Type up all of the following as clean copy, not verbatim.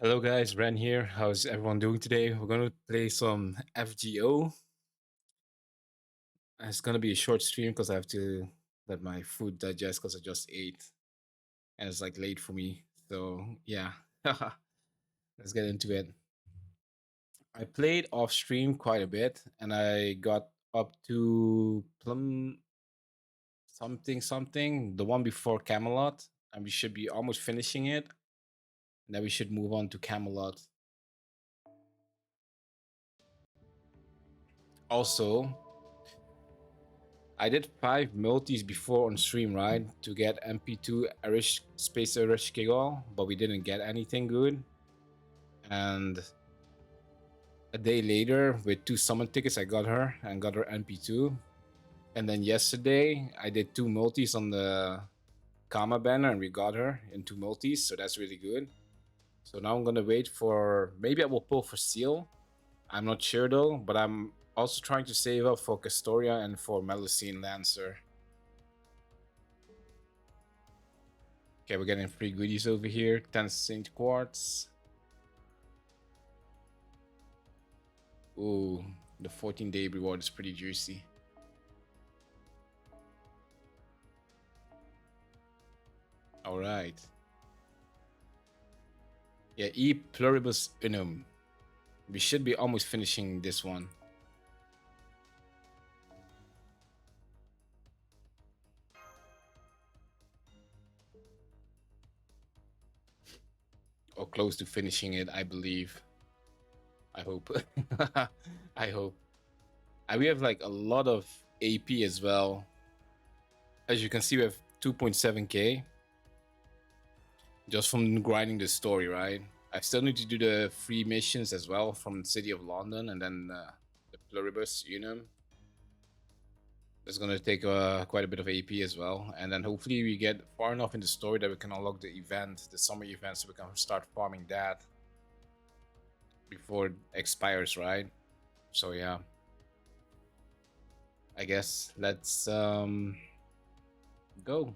Hello guys, Ren here. How's everyone doing today? We're gonna play some FGO. It's gonna be a short stream because I have to let my food digest because I just ate and it's like late for me. So yeah, let's get into it. I played off stream quite a bit and I got up to Plum something something, the one before Camelot, and we should be almost finishing it. And then we should move on to Camelot. Also, I did 5 multis before on stream, right? To get MP2 Erish Space Erish Kigol, but we didn't get anything good. And a day later, with 2 summon tickets, I got her and got her MP2. And then yesterday, I did 2 multis on the Kama banner and we got her in 2 multis, so that's really good. So now I'm gonna wait for, maybe I will pull for Seal. I'm not sure though, but I'm also trying to save up for Castoria and for Melusine Lancer. Okay, we're getting free goodies over here. 10 Saint Quartz. Ooh, the 14-day reward is pretty juicy. All right. Yeah, E Pluribus Unum. We should be almost finishing this one. Or close to finishing it, I believe. I hope. I hope. And we have like a lot of AP as well. As you can see, we have 2.7k just from grinding the story, right? I still need to do the free missions as well from the City of London and then the Pluribus Unum. It's going to take quite a bit of AP as well. And then hopefully we get far enough in the story that we can unlock the event, the summer event, so we can start farming that before it expires, right? So yeah. I guess let's go.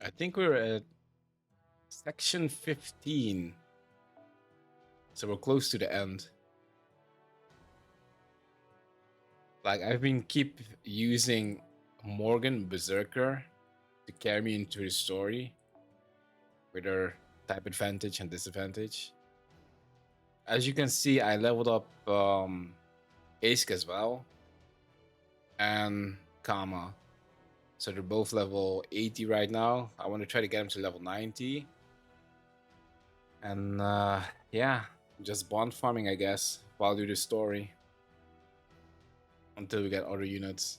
I think we're at section 15. So we're close to the end. Like I've been keep using Morgan Berserker to carry me into the story with her type advantage and disadvantage. As you can see, I leveled up Ace as well and Kama. So they're both level 80 right now. I want to try to get them to level 90. And yeah, just bond farming, I guess, while I do the story until we get other units.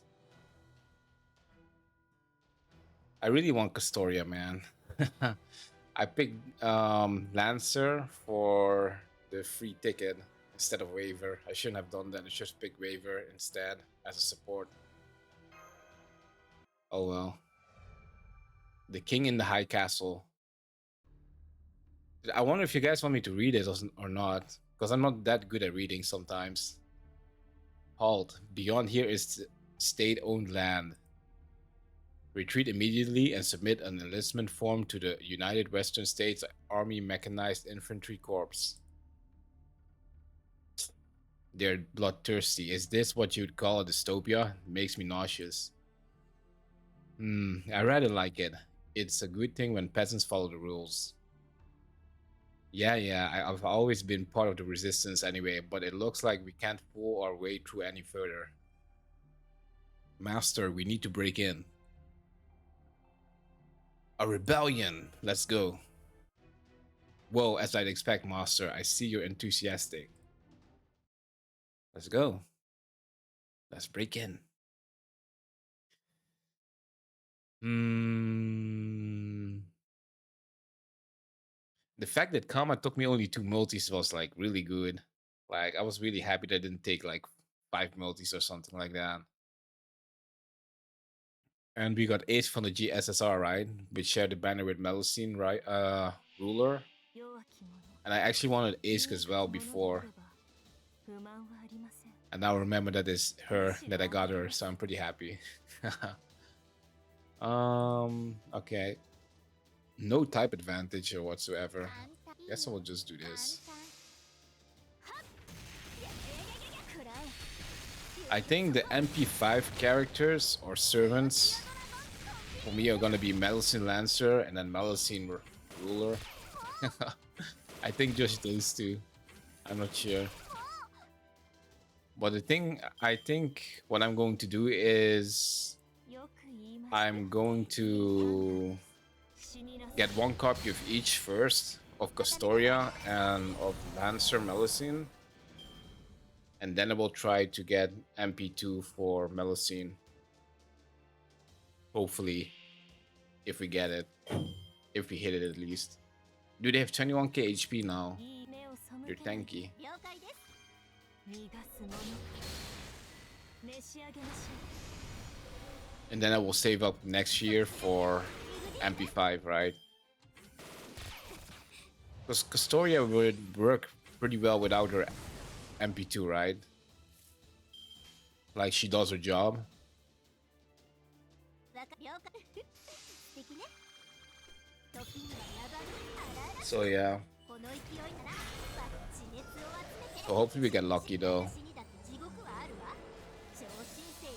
I really want Castoria, man. I picked Lancer for the free ticket instead of Waver. I shouldn't have done that. I should pick Waver instead as a support. Oh well. The King in the High Castle. I wonder if you guys want me to read it or not, because I'm not that good at reading sometimes. Halt. Beyond here is state-owned land. Retreat immediately and submit an enlistment form to the United Western States Army Mechanized Infantry Corps. They're bloodthirsty. Is this what you'd call a dystopia? It makes me nauseous. I rather like it. It's a good thing when peasants follow the rules. Yeah, I've always been part of the resistance anyway, but it looks like we can't pull our way through any further. Master, we need to break in. A rebellion! Let's go. Whoa, as I'd expect, Master. I see you're enthusiastic. Let's go. Let's break in. The fact that Karma took me only 2 multis was like really good. Like I was really happy that I didn't take like 5 multis or something like that. And we got Ace from the GSSR, right? We shared the banner with Melusine, right? Ruler. And I actually wanted Ace as well before. And now remember that it's her that I got her, so I'm pretty happy. Okay. no type advantage or whatsoever. Guess I will just do this. I think the MP5 characters or servants for me are gonna be Melusine Lancer and then Melusine Ruler. I think just those two. I'm not sure. But the thing, I think what I'm going to do is I'm going to get one copy of each first, of Castoria and of Lancer Melusine. And then I will try to get MP2 for Melusine. Hopefully, if we get it. If we hit it at least. Do they have 21k HP now? You're tanky. And then I will save up next year for MP5, right? Because Castoria would work pretty well without her MP2, right? Like she does her job. So yeah. So hopefully we get lucky though.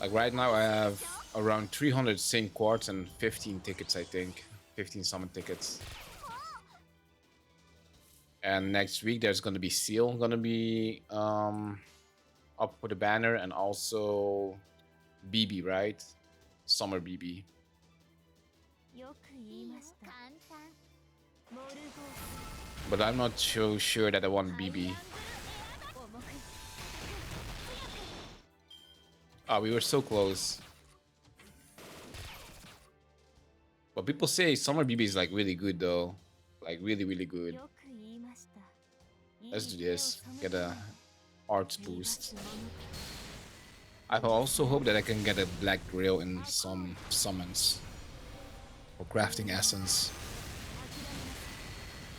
Like right now I have around 300 Saint Quartz and 15 tickets, I think. 15 summon tickets. And next week there's gonna be Seal gonna be up for the banner, and also BB, right? Summer BB. But I'm not so sure that I want BB. Ah, we were so close. But people say Summer BB is like really good though. Like really good. Let's do this. Get a arts boost. I also hope that I can get a black grill in some summons. Or crafting essence.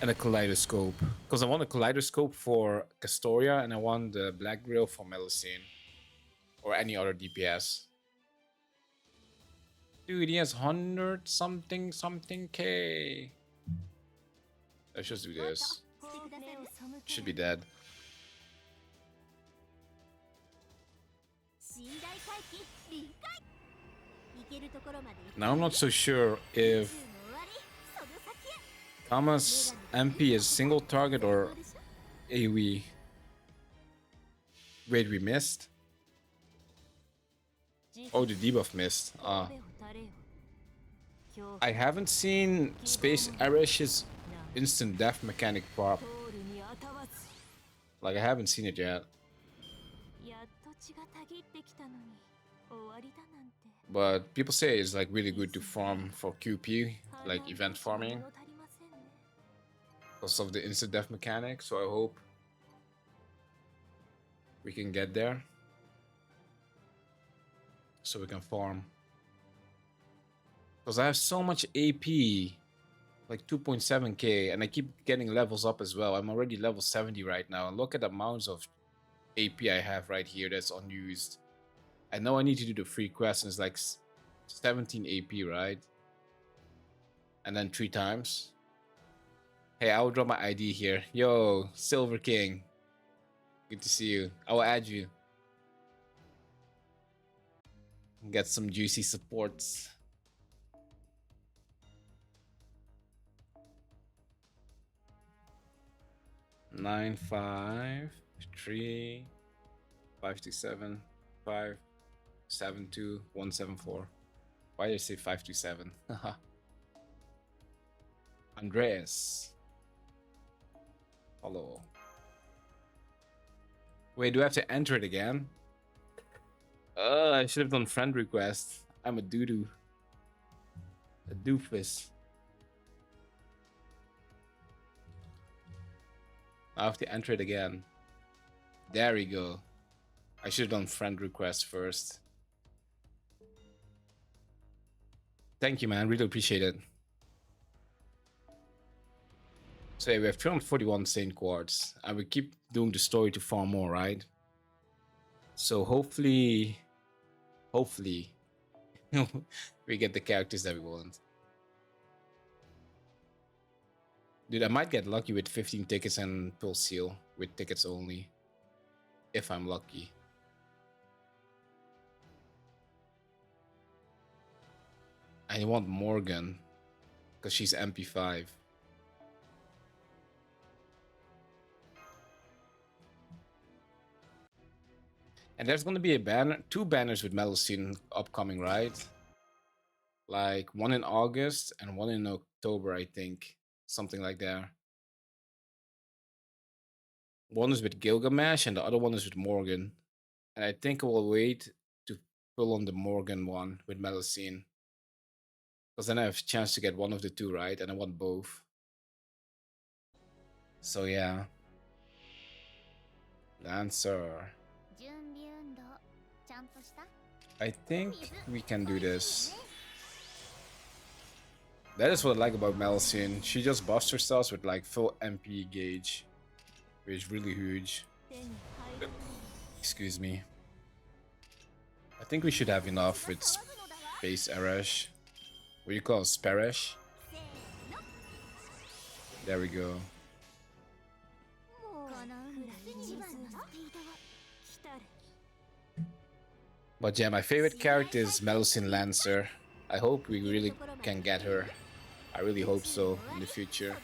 And a kaleidoscope. Because I want a kaleidoscope for Castoria and I want the black grill for Melusine. Or any other DPS. Dude, he has 100 something K. Let's just do this. Should be dead. Now I'm not so sure if Kama's MP is single target or AoE. Wait, we missed? Oh, the debuff missed. I haven't seen Space Arish's instant death mechanic prop. Like, I haven't seen it yet. But people say it's like really good to farm for QP, like event farming, because of the instant death mechanic. So I hope we can get there, so we can farm. Because I have so much AP, like 2.7k, and I keep getting levels up as well. I'm already level 70 right now, and look at the amounts of AP I have right here that's unused. I know I need to do the free quest, and it's like 17 AP, right? And then 3 times. Hey, I will drop my ID here. Yo, Silver King. Good to see you. I will add you. Get some juicy supports. Nine, 5, 3, 5, 2, 7, 5, 7, 2, 1, 7, 4. Why did I say 5, 2, 7? Andreas. Hello. Wait, do I have to enter it again? I should have done friend request. I'm a doo-doo. A doofus. I have to enter it again. There we go. I should have done friend request first. Thank you, man. Really appreciate it. So yeah, we have 341 Saint Quartz, and we keep doing the story to farm more, right? So hopefully we get the characters that we want. Dude, I might get lucky with 15 tickets and pull seal with tickets only. If I'm lucky. I want Morgan. Because she's MP5. And there's gonna be a banner, 2 banners with Melusine upcoming, right? Like one in August and one in October, I think. Something like that. One is with Gilgamesh and the other one is with Morgan. And I think I will wait to pull on the Morgan one with Melusine. Because then I have a chance to get one of the 2, right? And I want both. So yeah. Lancer. I think we can do this. That is what I like about Melusine. She just buffs herself with like full MP gauge. Which is really huge. Excuse me. I think we should have enough with Space Arash. What do you call it? Sparash? There we go. But yeah, my favorite character is Melusine Lancer. I hope we really can get her. I really hope so in the future.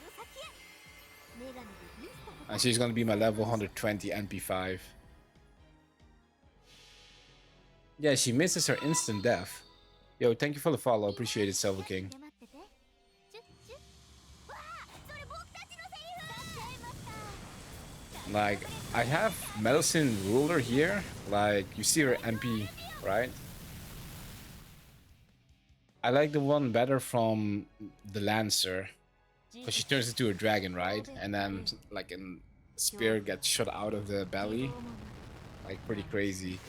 And she's gonna be my level 120 MP5. Yeah, she misses her instant death. Yo, thank you for the follow. Appreciate it, Silver King. Like, I have Melusine Ruler here. Like, you see her MP, right? I like the one better from the Lancer. Because she turns into a dragon, right? And then, like, a spear gets shot out of the belly. Like, pretty crazy.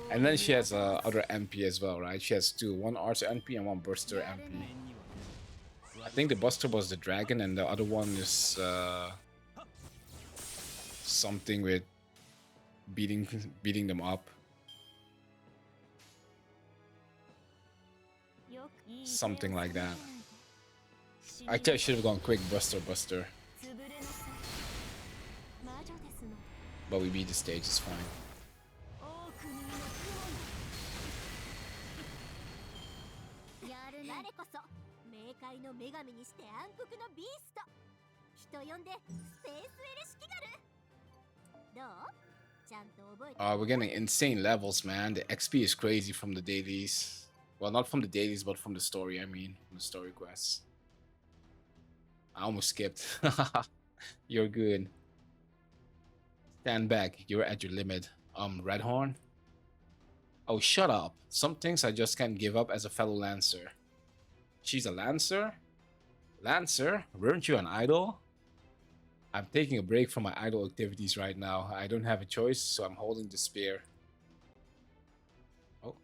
And then she has other MP as well, right? She has 2. One Archer MP and one Burster MP. I think the Buster was the dragon and the other one is something with beating them up. Something like that. Actually, I should have gone quick Buster. But we beat the stage, it's fine. We're getting insane levels, man. The XP is crazy from the dailies. Well, not from the dailies, but from the story, I mean. From the story quests. I almost skipped. You're good. Stand back. You're at your limit. Redhorn? Oh, shut up. Some things I just can't give up as a fellow Lancer. She's a Lancer? Lancer? Weren't you an idol? I'm taking a break from my idol activities right now. I don't have a choice, so I'm holding the spear. Oh.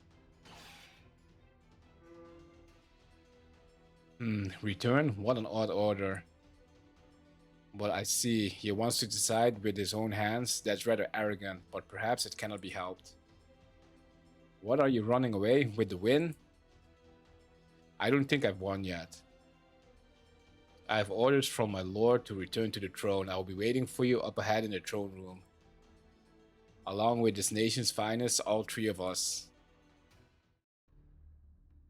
Return? What an odd order. But I see, he wants to decide with his own hands. That's rather arrogant, but perhaps it cannot be helped. What are you running away with the win? I don't think I've won yet. I have orders from my lord to return to the throne. I will be waiting for you up ahead in the throne room. Along with this nation's finest, all 3 of us.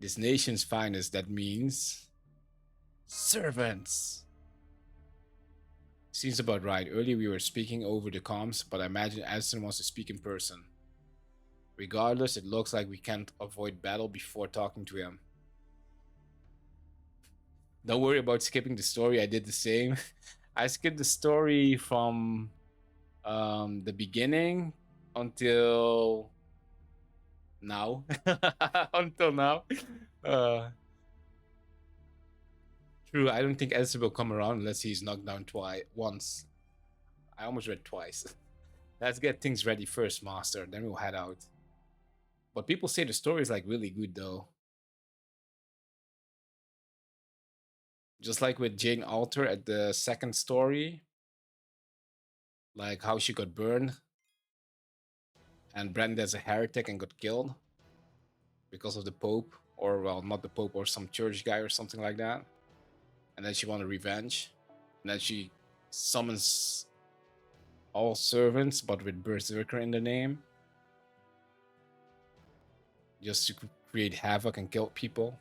This nation's finest, that means... servants! Seems about right. Earlier we were speaking over the comms, but I imagine Addison wants to speak in person. Regardless, it looks like we can't avoid battle before talking to him. Don't worry about skipping the story. I did the same. I skipped the story from the beginning until now. Until now. True, I don't think Ezra will come around unless he's knocked down once. I almost read twice. Let's get things ready first, Master. Then we'll head out. But people say the story is like really good though. Just like with Jane Alter at the second story. Like how she got burned. And branded as a heretic and got killed. Because of the Pope. Or, well, not the Pope, or some church guy or something like that. And then she wanted revenge. And then she summons all servants, but with Berserker in the name, just to create havoc and kill people.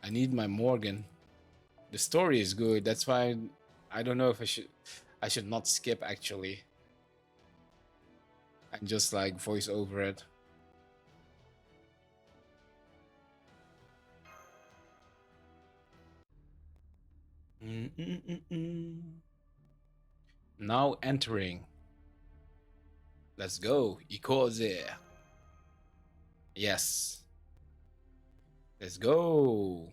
I need my Morgan. The story is good. That's why I don't know if I should not skip actually and just like voice over it. Now entering. Let's go. Ikoze. Yes. Let's go.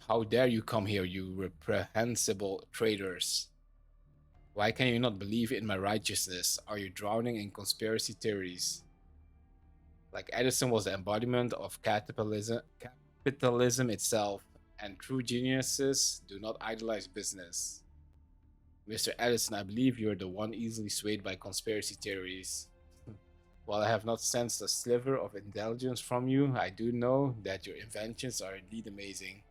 How dare you come here, you reprehensible traitors? Why can you not believe in my righteousness? Are you drowning in conspiracy theories? Like Edison was the embodiment of capitalism itself, and true geniuses do not idolize business. Mr. Edison, I believe you're the one easily swayed by conspiracy theories. While I have not sensed a sliver of intelligence from you, I do know that your inventions are indeed amazing.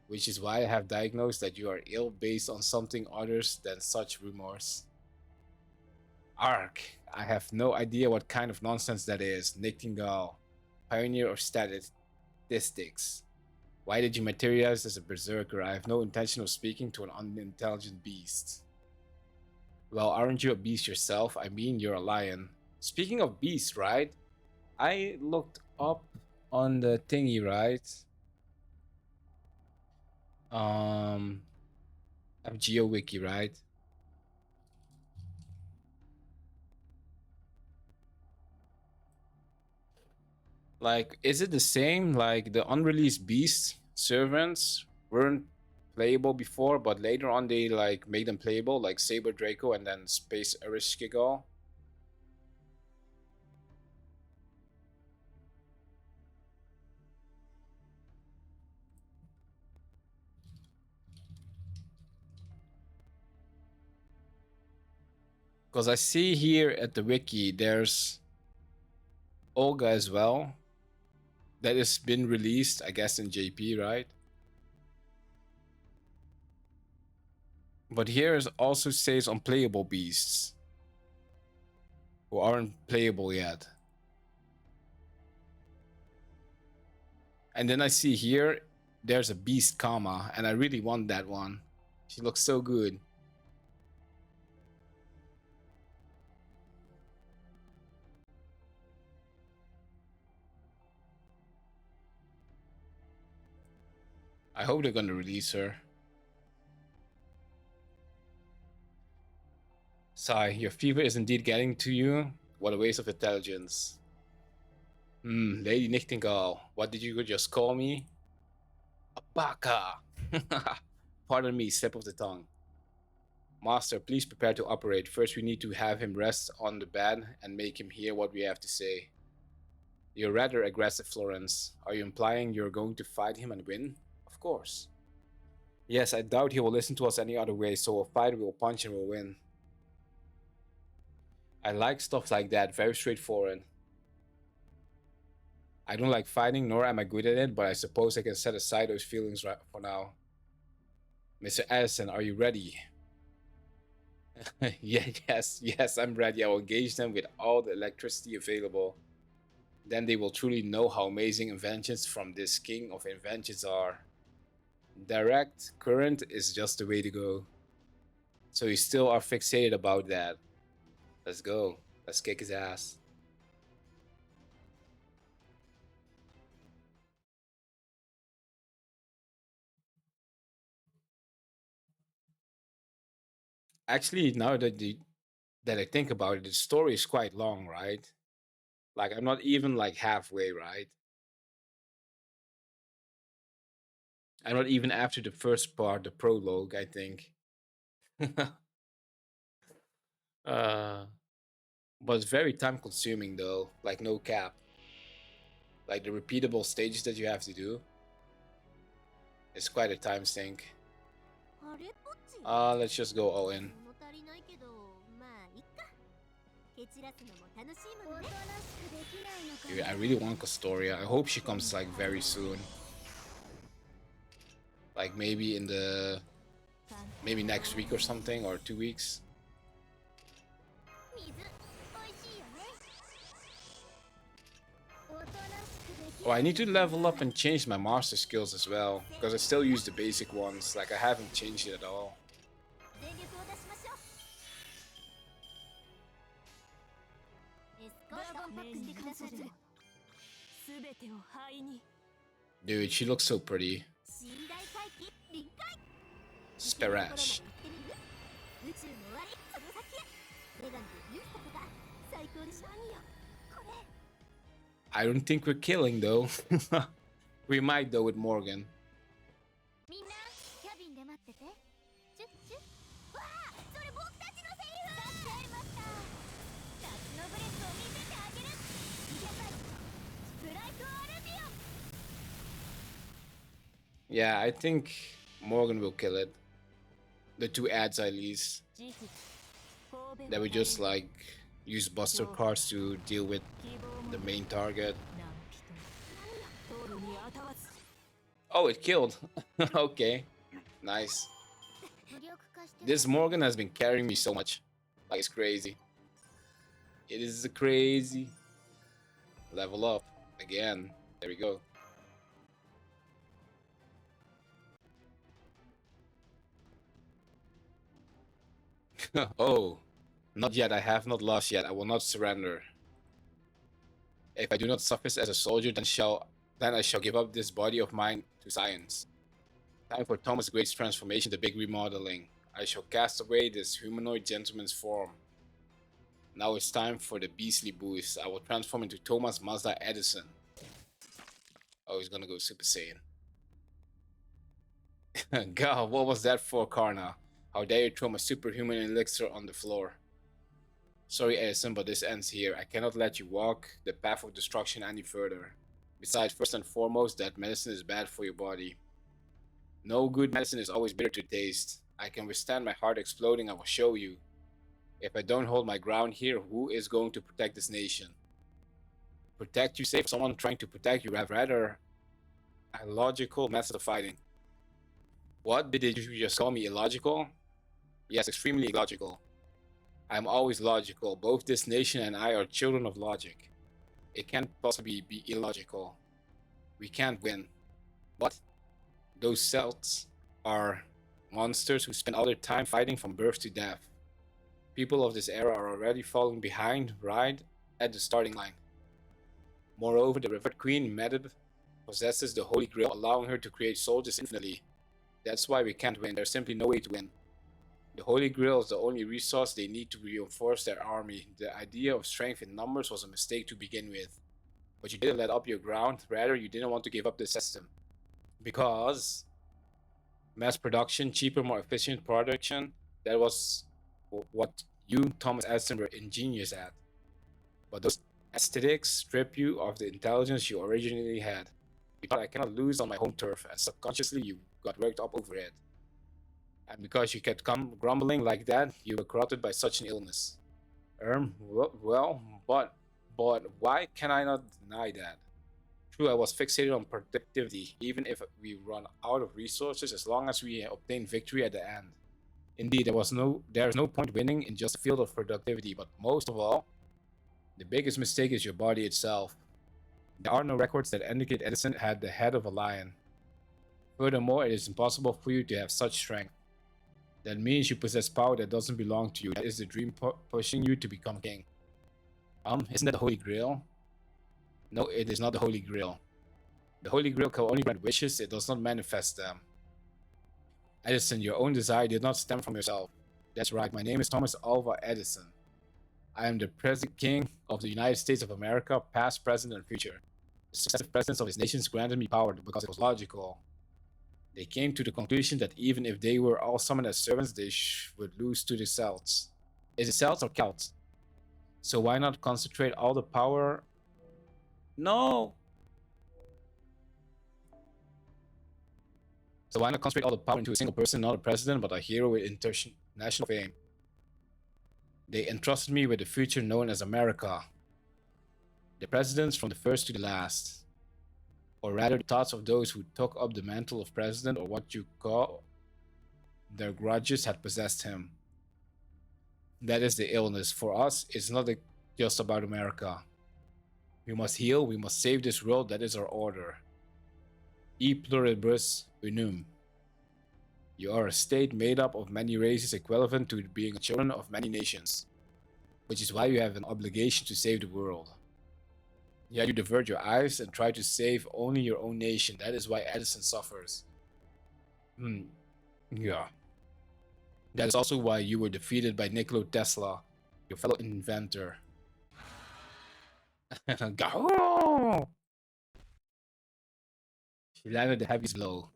Which is why I have diagnosed that you are ill based on something other than such rumors. Ark, I have no idea what kind of nonsense that is. Nightingale, pioneer of statistics. Why did you materialize as a berserker? I have no intention of speaking to an unintelligent beast. Well, aren't you a beast yourself? I mean, you're a lion. Speaking of beasts, right? I looked up on the thingy, right? FGO wiki, right? Like, is it the same? Like the unreleased beast servants weren't playable before, but later on they like made them playable, like Saber Draco and then Space Erishkigal. Because I see here at the wiki there's Olga as well. That has been released, I guess, in JP, right? But here it also says unplayable beasts who aren't playable yet. And then I see here there's a beast Kama, and I really want that one. She looks so good. I hope they're gonna release her. Sigh, your fever is indeed getting to you. What a waste of intelligence. Lady Nightingale, what did you just call me? A baka! Pardon me, slip of the tongue. Master, please prepare to operate. First, we need to have him rest on the bed and make him hear what we have to say. You're rather aggressive, Florence. Are you implying you're going to fight him and win? Of course. Yes, I doubt he will listen to us any other way, so we'll fight, we'll punch, and we'll win. I like stuff like that, very straightforward. I don't like fighting, nor am I good at it, but I suppose I can set aside those feelings right for now. Mr. Addison, are you ready? Yes, I'm ready. I will engage them with all the electricity available. Then they will truly know how amazing inventions from this king of inventions are. Direct current is just the way to go. So you still are fixated about that. Let's go. Let's kick his ass. Actually, now that I think about it, the story is quite long, right? Like I'm not even like halfway, right? I'm not even after the first part, the prologue, I think. uh but it's very time consuming though, like no cap. Like the repeatable stages that you have to do. It's quite a time sink. Let's just go all in. Dude, I really want Castoria. I hope she comes like very soon. Like maybe maybe next week or something, or 2 weeks. Oh, I need to level up and change my master skills as well, because I still use the basic ones. Like, I haven't changed it at all. Dude, she looks so pretty. Sperash. I don't think we're killing though. We might though with Morgan. Yeah, I think Morgan will kill it. The 2 ads at least. That we just like use buster cards to deal with the main target. Oh, it killed. Okay, nice. This Morgan has been carrying me so much. Like, it's crazy. It is crazy. Level up again. There we go. Oh, not yet. I have not lost yet. I will not surrender. If I do not suffice as a soldier, then I shall give up this body of mine to science. Time for Thomas Great's transformation, the big remodeling. I shall cast away this humanoid gentleman's form. Now it's time for the beastly boost. I will transform into Thomas Mazda Edison. Oh, he's gonna go Super Saiyan. God, what was that for, Karna? How dare you throw my superhuman elixir on the floor? Sorry, Edison, but this ends here. I cannot let you walk the path of destruction any further. Besides, first and foremost, that medicine is bad for your body. No good medicine is always bitter to taste. I can withstand my heart exploding, I will show you. If I don't hold my ground here, who is going to protect this nation? Protect you, save someone trying to protect you, rather a logical method of fighting. What? Did you just call me illogical? Yes, extremely illogical. I'm always logical. Both this nation and I are children of logic. It can't possibly be illogical. We can't win. What? Those Celts are monsters who spend all their time fighting from birth to death. People of this era are already falling behind right at the starting line. Moreover, the Revered Queen Medib possesses the Holy Grail, allowing her to create soldiers infinitely. That's why we can't win. There's simply no way to win. The Holy Grail is the only resource they need to reinforce their army. The idea of strength in numbers was a mistake to begin with. But you didn't let up your ground, rather you didn't want to give up the system. Because mass production, cheaper, more efficient production, that was what you, Thomas Edison, were ingenious at. But those aesthetics strip you of the intelligence you originally had. You thought, I cannot lose on my home turf, and subconsciously you got worked up over it. And because you kept grumbling like that, you were corrupted by such an illness. Well, but why can I not deny that? True, I was fixated on productivity, even if we run out of resources, as long as we obtain victory at the end. Indeed, there is no point winning in just a field of productivity, but most of all, the biggest mistake is your body itself. There are no records that indicate Edison had the head of a lion. Furthermore, it is impossible for you to have such strength. That means you possess power that doesn't belong to you. That is the dream pushing you to become king. Isn't that the Holy Grail? No, it is not the Holy Grail. The Holy Grail can only grant wishes, it does not manifest them. Edison, your own desire did not stem from yourself. That's right, my name is Thomas Alva Edison. I am the present king of the United States of America, past, present, and future. The successive presidents of his nations granted me power because it was logical. They came to the conclusion that even if they were all summoned as servants, they would lose to the Celts. Is it Celts or Celts? So why not concentrate all the power? No! So why not concentrate all the power into a single person, not a president, but a hero with international fame? They entrusted me with the future known as America. The presidents from the first to the last, or rather the thoughts of those who took up the mantle of president, or what you call their grudges, had possessed him. That is the illness. For us, it's not just about America. We must heal, we must save this world, that is our order. E Pluribus Unum. You are a state made up of many races equivalent to being children of many nations, which is why you have an obligation to save the world. Yet you divert your eyes and try to save only your own nation. That is why Edison suffers. Yeah. That is also why you were defeated by Nikola Tesla, your fellow inventor. Gah! She landed the heaviest blow.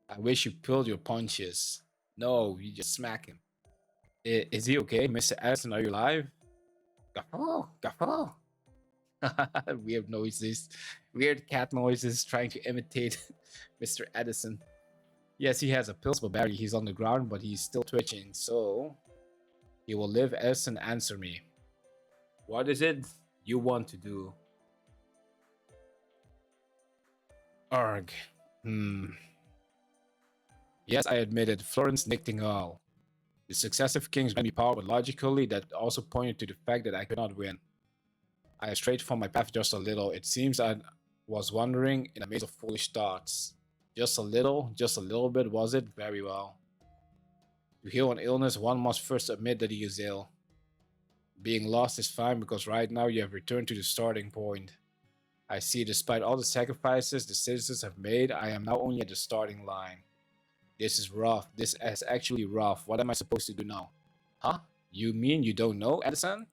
I wish you pulled your punches. No, you just smack him. Is he okay? Mr. Edison, are you alive? Gah! Gah! Weird noises. Weird cat noises trying to imitate Mr. Edison. Yes, he has a pulse, but barely. He's on the ground, but he's still twitching, so he will live. Edison, answer me. What is it you want to do? Arg. Yes, I admit it. Florence Nightingale. The successive kings granted me power, but logically that also pointed to the fact that I could not win. I strayed from my path just a little. It seems I was wandering in a maze of foolish thoughts. Just a little bit, was it? Very well. To heal an illness, one must first admit that he is ill. Being lost is fine because right now you have returned to the starting point. I see, despite all the sacrifices the citizens have made, I am now only at the starting line. This is rough. This is actually rough. What am I supposed to do now? Huh? You mean you don't know, Edison?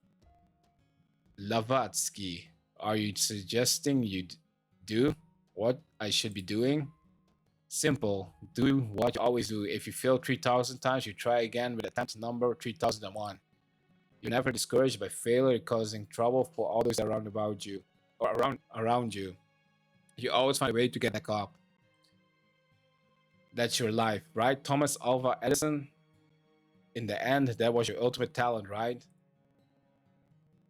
Blavatsky, are you suggesting you do what I should be doing? Simple. Do what you always do. If you fail 3,000 times, you try again with attempt number 3001. You're never discouraged by failure causing trouble for all those around about you or around you. You always find a way to get back up. That's your life, right, Thomas Alva Edison? In the end, that was your ultimate talent, right?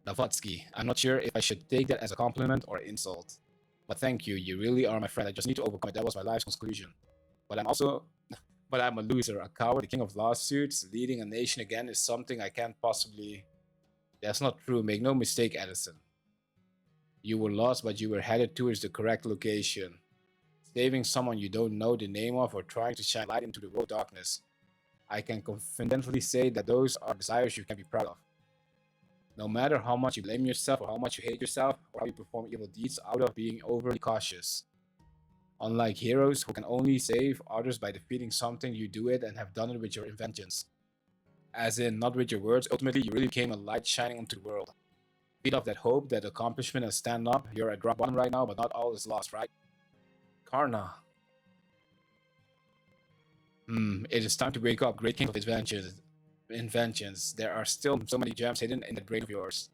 Blavatsky, I'm not sure if I should take that as a compliment or insult. But thank you, you really are my friend. I just need to overcome it. That was my life's conclusion. But I'm a loser, a coward, the king of lawsuits. Leading a nation again is something I can't possibly. That's not true. Make no mistake, Edison. You were lost, but you were headed towards the correct location. Saving someone you don't know the name of or trying to shine light into the world of darkness. I can confidently say that those are desires you can be proud of. No matter how much you blame yourself or how much you hate yourself or how you perform evil deeds out of being overly cautious. Unlike heroes who can only save others by defeating something, you do it and have done it with your inventions. As in, not with your words. Ultimately, you really became a light shining onto the world. Feed off that hope, that accomplishment, and stand up. You're at rock bottom right now, but not all is lost, right? Karna. It is time to wake up, great king of inventions. There are still so many gems hidden in the brain of yours.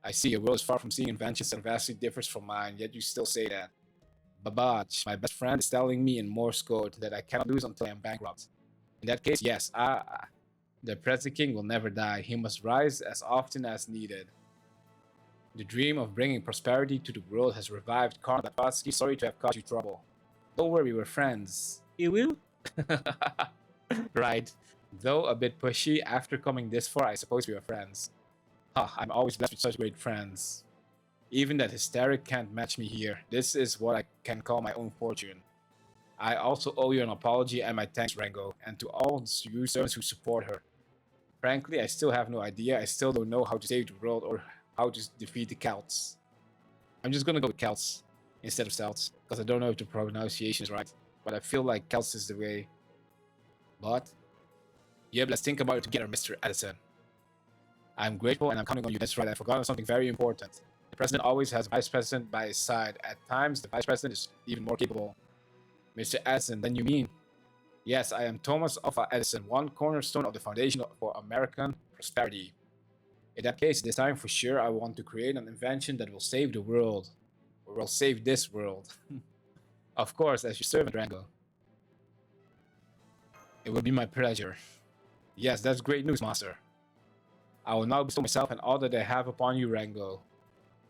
I see your world is far from seeing inventions and vastly differs from mine, yet you still say that. Babach, my best friend, is telling me in Morse code that I cannot lose until I am bankrupt. In that case, yes, the present king will never die. He must rise as often as needed. The dream of bringing prosperity to the world has revived. Karl Blavatsky, sorry to have caused you trouble. Don't worry, we're friends. You will? Right. Though a bit pushy, after coming this far, I suppose we are friends. I'm always blessed with such great friends. Even that hysteric can't match me here. This is what I can call my own fortune. I also owe you an apology and my thanks, Rango, and to all you servants who support her. Frankly, I still have no idea. I still don't know how to save the world or how to defeat the Celts. I'm just gonna go with Celts instead of Celts, because I don't know if the pronunciation is right. But I feel like Celts is the way. But, yep, let's think about it together, Mr. Edison. I'm grateful and I'm counting on you. That's right, I forgot something very important. The president always has a vice president by his side. At times, the vice president is even more capable. Mr. Edison, then you mean? Yes, I am Thomas Alva Edison, one cornerstone of the foundation for American prosperity. In that case, this time for sure I want to create an invention that will save the world. Or will save this world. Of course, as your servant, Rango. It will be my pleasure. Yes, that's great news, Master. I will now bestow myself and all that I have upon you, Rango.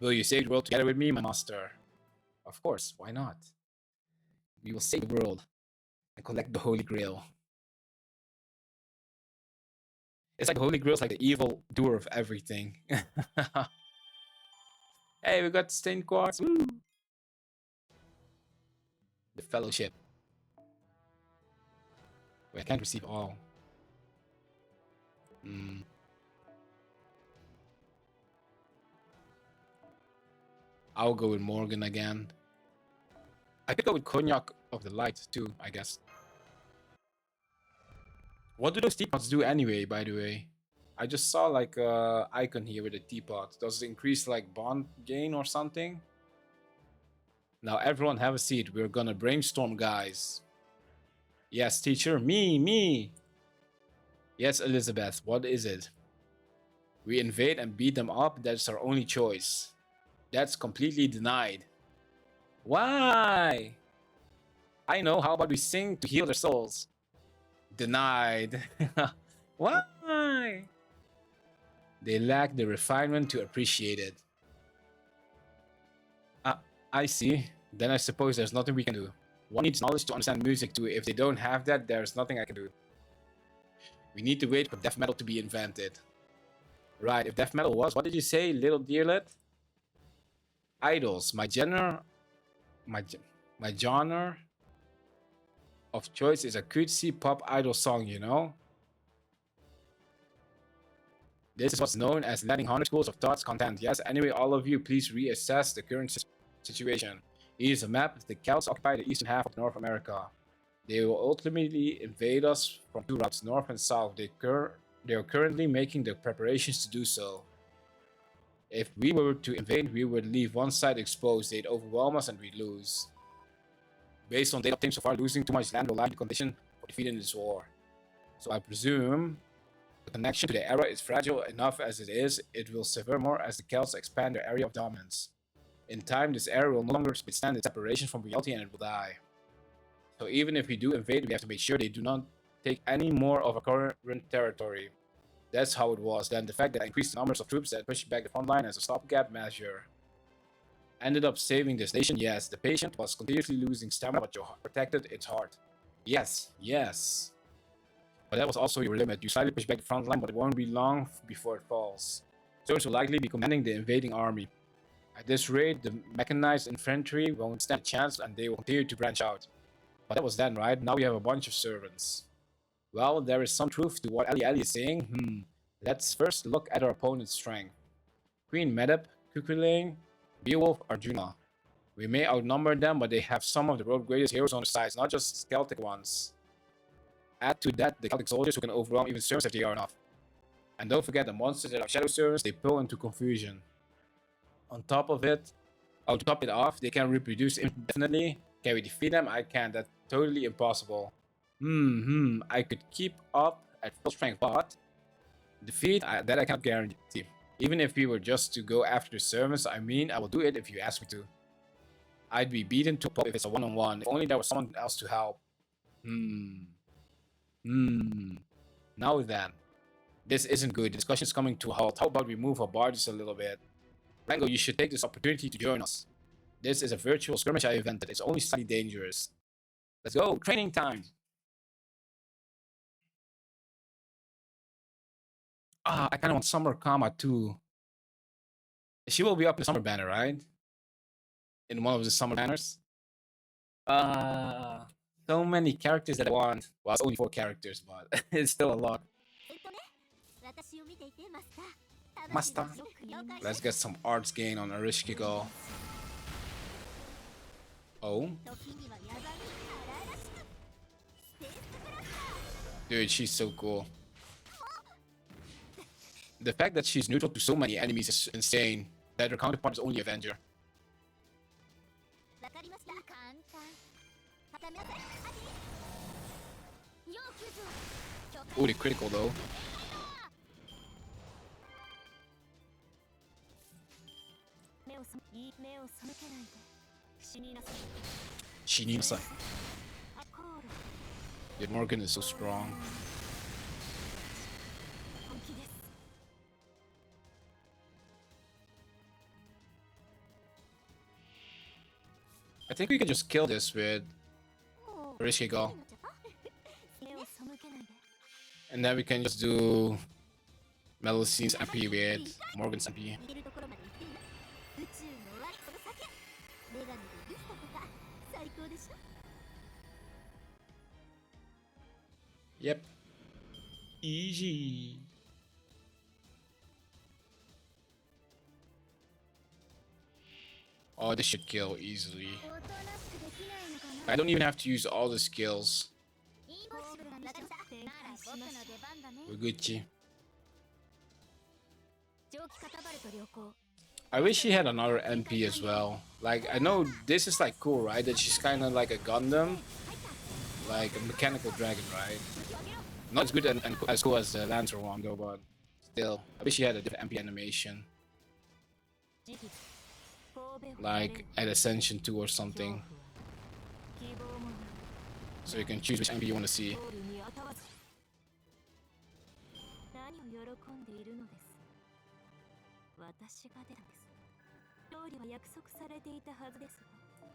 Will you save the world together with me, my master? Of course, why not? We will save the world and collect the Holy Grail. It's like the Holy Grail is like the evil doer of everything. Hey, we got stained quartz. Woo! The Fellowship. Wait, I can't receive all. I'll go with Morgan again. I could go with Cognac of the Light too, I guess. What do those teapots do anyway, by the way? I just saw like a icon here with a teapot. Does it increase like bond gain or something? Now everyone have a seat. We're gonna brainstorm, guys. Yes, teacher. Me. Yes, Elizabeth. What is it? We invade and beat them up. That's our only choice. That's completely denied. Why? I know. How about we sing to heal their souls? Denied. Why? They lack the refinement to appreciate it. I see. Then I suppose there's nothing we can do. One needs knowledge to understand music too. If they don't have that, there's nothing I can do. We need to wait for death metal to be invented. Right, if death metal was, what did you say, little dearlet? Idols. My genre of choice is a cutesy pop idol song, you know? This is what's known as letting 100 schools of thoughts content. Yes, anyway, all of you, please reassess the current situation. Here's a map. The Celts occupy the eastern half of North America. They will ultimately invade us from two routes, north and south. They are currently making the preparations to do so. If we were to invade, we would leave one side exposed. They'd overwhelm us and we'd lose. Based on data obtained so far, losing too much land will likely be the condition for defeating this war. So I presume the connection to the era is fragile enough as it is. It will suffer more as the Celts expand their area of dominance. In time, this era will no longer withstand the separation from reality and it will die. So even if we do invade, we have to make sure they do not take any more of our current territory. That's how it was. Then the fact that I increased the numbers of troops that pushed back the front line as a stopgap measure ended up saving this nation. Yes, the patient was continuously losing stamina, but you protected its heart. Yes. But that was also your limit. You slightly push back the front line, but it won't be long before it falls. Soldiers will likely be commanding the invading army. At this rate, the mechanized infantry won't stand a chance and they will continue to branch out. But that was then, right? Now we have a bunch of servants. Well, there is some truth to what Ali is saying. Let's first look at our opponent's strength. Queen Medb, Kukulane, Beowulf, Arjuna. We may outnumber them, but they have some of the world's greatest heroes on their sides, not just Celtic ones. Add to that the Celtic soldiers who can overwhelm even servants if they are enough. And don't forget the monsters that are shadow servants, they pull into confusion. On top of it, to top it off, they can reproduce indefinitely. Can we defeat them? I can't. That's totally impossible. I could keep up at full strength, but defeat, that I can't guarantee. Even if we were just to go after the servants, I mean, I will do it if you ask me to. I'd be beaten to a pulp if it's a one-on-one. If only there was someone else to help. Now then. This isn't good. The discussion is coming to a halt. How about we move our barges a little bit? Rango, you should take this opportunity to join us. This is a virtual skirmish I invented. It's only slightly dangerous. Let's go. Training time. I kind of want Summer Kama too. She will be up in the Summer banner, right? In one of the Summer banners. So many characters that I want. Well, it's only 4 characters, but it's still a lot. Master. Let's get some arts gain on Arishkigo. Oh. Dude, she's so cool. The fact that she's neutral to so many enemies is insane. That her counterpart is only Avenger. Oh, the critical though. Shininasai. Dude, Morgan is so strong. I think we can just kill this with FGO. And then we can just do Melusines MP with Morgan's MP. Yep. Easy. Oh, this should kill easily. I don't even have to use all the skills. We're Gucci. I wish she had another MP as well. Like, I know this is like cool, right? That she's kind of like a Gundam. Like a mechanical dragon, right? Not as good and as cool as the Lancer one though, but still. I wish she had a different MP animation. Like at Ascension 2 or something. So you can choose which MP you want to see.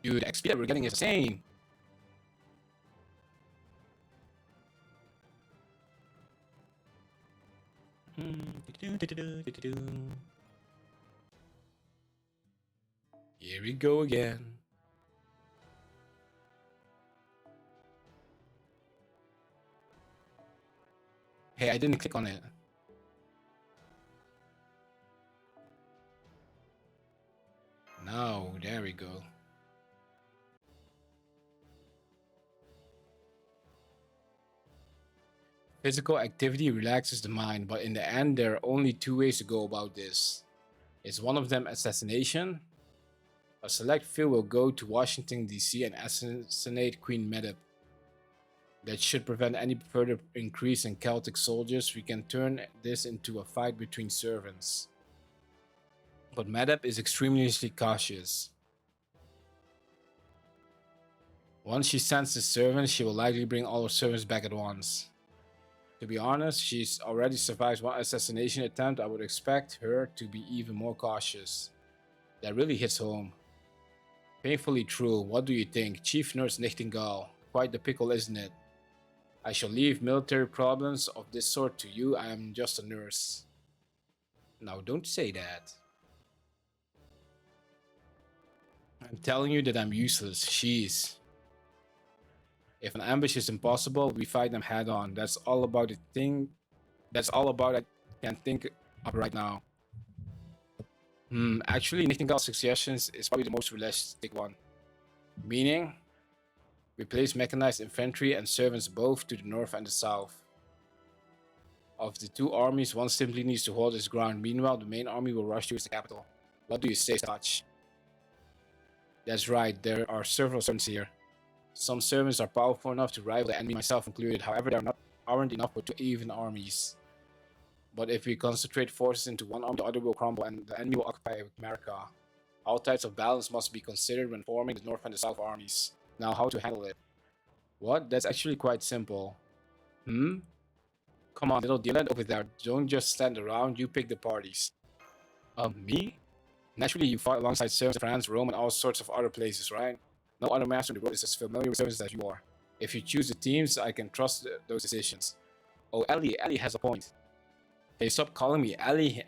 Dude, the XP that we're getting is insane. Here we go again. Hey, I didn't click on it. No, there we go. Physical activity relaxes the mind, but in the end, there are only two ways to go about this. Is one of them assassination? A select few will go to Washington, D.C. and assassinate Queen Medb. That should prevent any further increase in Celtic soldiers. We can turn this into a fight between servants. But Medb is extremely cautious. Once she sends the servants, she will likely bring all her servants back at once. To be honest, she's already survived one assassination attempt. I would expect her to be even more cautious. That really hits home. Painfully true. What do you think? Chief Nurse Nightingale. Quite the pickle, isn't it? I shall leave military problems of this sort to you. I am just a nurse. Now, don't say that. I'm telling you that I'm useless. She's. If an ambush is impossible, we fight them head on. That's all about the thing. That's all about I can think of right now. Actually, Nightingale's suggestions is probably the most realistic one. Meaning, we place mechanized infantry and servants both to the north and the south. Of the two armies, one simply needs to hold its ground. Meanwhile, the main army will rush towards the capital. What do you say, Touch? That's right, there are several servants here. Some servants are powerful enough to rival the enemy, myself included. However, they aren't enough for two even armies. But if we concentrate forces into one army, the other will crumble and the enemy will occupy America. All types of balance must be considered when forming the North and the South armies. Now, how to handle it? What? That's actually quite simple. Come on, little Dylan over there. Don't just stand around, you pick the parties. Me? Naturally, you fought alongside servants in France, Rome, and all sorts of other places, right? No other master in the world is as familiar with services as you are. If you choose the teams, I can trust those decisions. Oh, Ellie has a point. Hey, stop calling me Ellie.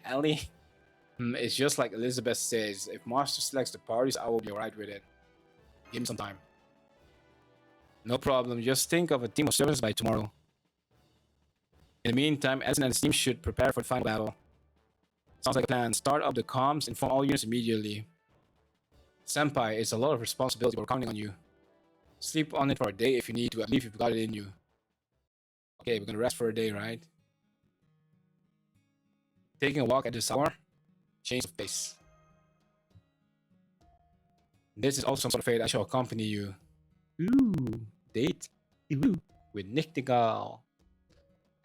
It's just like Elizabeth says. If Master selects the parties, I will be alright with it. Give me some time. No problem. Just think of a team of servants by tomorrow. In the meantime, Edson and his team should prepare for the final battle. Sounds like a plan. Start up the comms, inform all units immediately. Senpai, it's a lot of responsibility. We're counting on you. Sleep on it for a day if you need to. I believe you've got it in you. Okay, we're gonna rest for a day, right? Taking a walk at this hour? Change of pace. This is also some sort of fate. I shall accompany you. Ooh, date. Ooh, with Nightingale.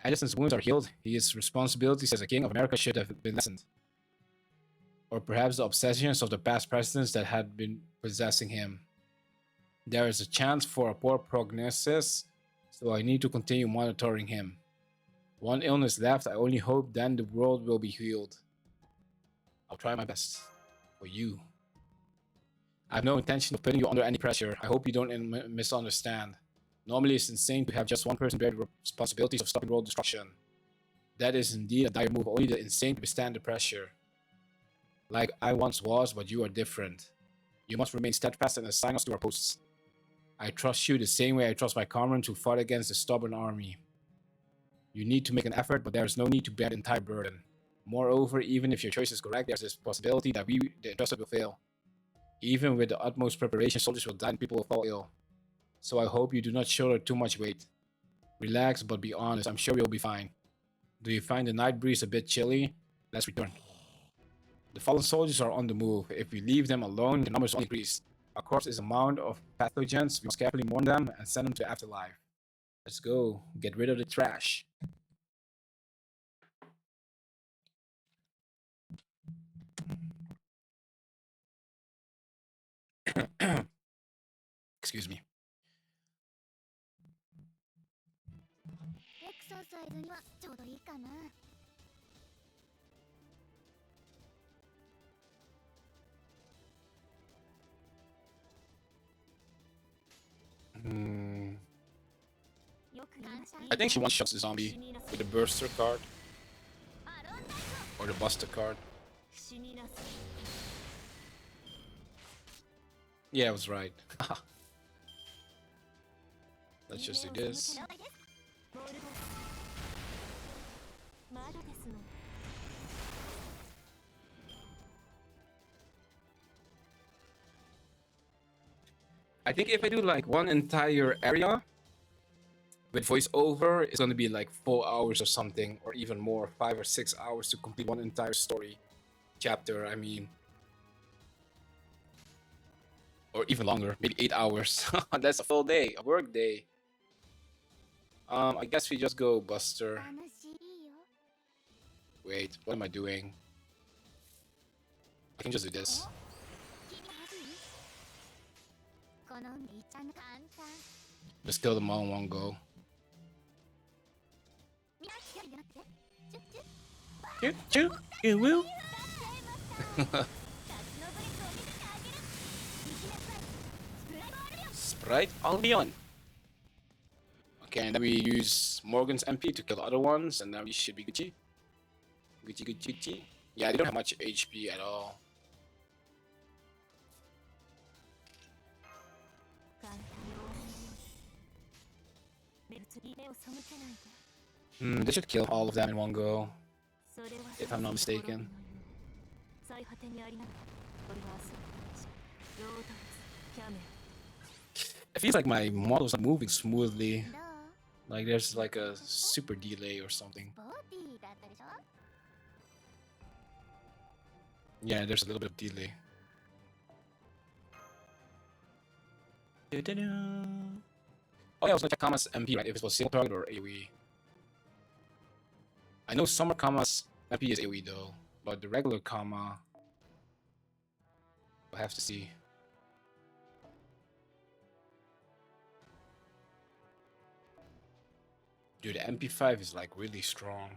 Edison's wounds are healed. His responsibilities as a king of America should have been lessened. Or perhaps the obsessions of the past presidents that had been possessing him. There is a chance for a poor prognosis, so I need to continue monitoring him. One illness left, I only hope then the world will be healed. I'll try my best. For you. I have no intention of putting you under any pressure. I hope you don't misunderstand. Normally, it's insane to have just one person bear the responsibilities of stopping world destruction. That is indeed a dire move. Only the insane to withstand the pressure. Like I once was, but you are different. You must remain steadfast and assign us to our posts. I trust you the same way I trust my comrades who fought against the stubborn army. You need to make an effort, but there is no need to bear the entire burden. Moreover, even if your choice is correct, there's this possibility that we, the entrusted, will fail. Even with the utmost preparation, soldiers will die and people will fall ill. So I hope you do not shoulder too much weight. Relax, but be honest. I'm sure we'll be fine. Do you find the night breeze a bit chilly? Let's return. The fallen soldiers are on the move. If we leave them alone, the numbers will increase. Our corpse is a mound of pathogens. We must carefully mourn them and send them to afterlife. Let's go. Get rid of the trash. Excuse me. I think she one-shots the zombie with the Burster card. Or the Buster card. Yeah, I was right. Let's just do this. I think if I do like one entire area with voiceover, it's gonna be like 4 hours or something, or even more, 5 or 6 hours to complete one entire story chapter. I mean, or even longer, maybe 8 hours. That's a full day, a work day. I guess we just go Buster. Wait, what am I doing? I can just do this. Just kill them all in one go. You will. Sprite Albion. Okay, and then we use Morgan's MP to kill the other ones, and then we should be Gucci. Gucci. Yeah, they don't have much HP at all. They should kill all of them in one go, if I'm not mistaken. It feels like my model's not moving smoothly. Like there's like a super delay or something. Yeah, there's a little bit of delay. Oh yeah, I was gonna check Kama's MP, right? If it was single target or AoE. I know Summer Kama's MP is AoE though, but the regular Kama, we'll have to see. Dude, the MP5 is like really strong.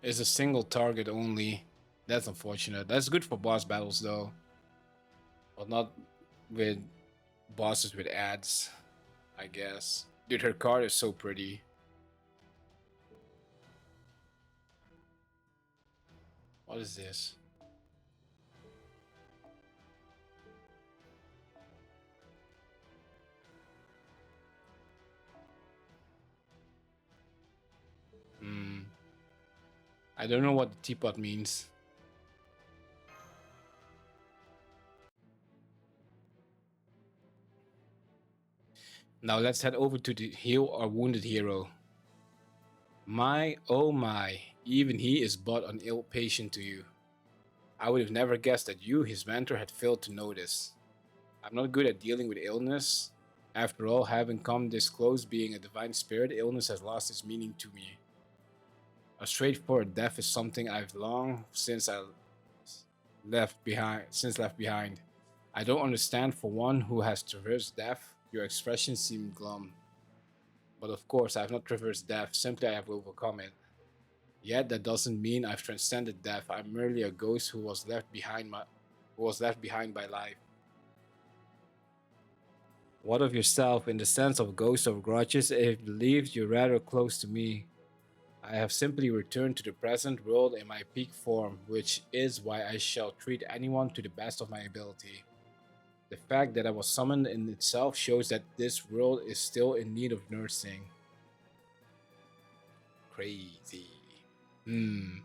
It's a single target only. That's unfortunate. That's good for boss battles though. But not with bosses with ads, I guess. Dude, her card is so pretty. What is this? I don't know what the teapot means. Now let's head over to the heal our wounded hero. My, oh my, even he is but an ill patient to you. I would have never guessed that you, his mentor, had failed to notice. I'm not good at dealing with illness. After all, having come this close being a divine spirit, illness has lost its meaning to me. A straightforward death is something I've long since left behind. I don't understand for one who has traversed death Your expression seemed glum. But of course, I have not traversed death, simply I have overcome it. Yet that doesn't mean I've transcended death. I'm merely a ghost who was left behind by life. What of yourself, in the sense of ghosts of grudges, if believed you're rather close to me? I have simply returned to the present world in my peak form, which is why I shall treat anyone to the best of my ability. The fact that I was summoned in itself shows that this world is still in need of nursing. Crazy. Hmm.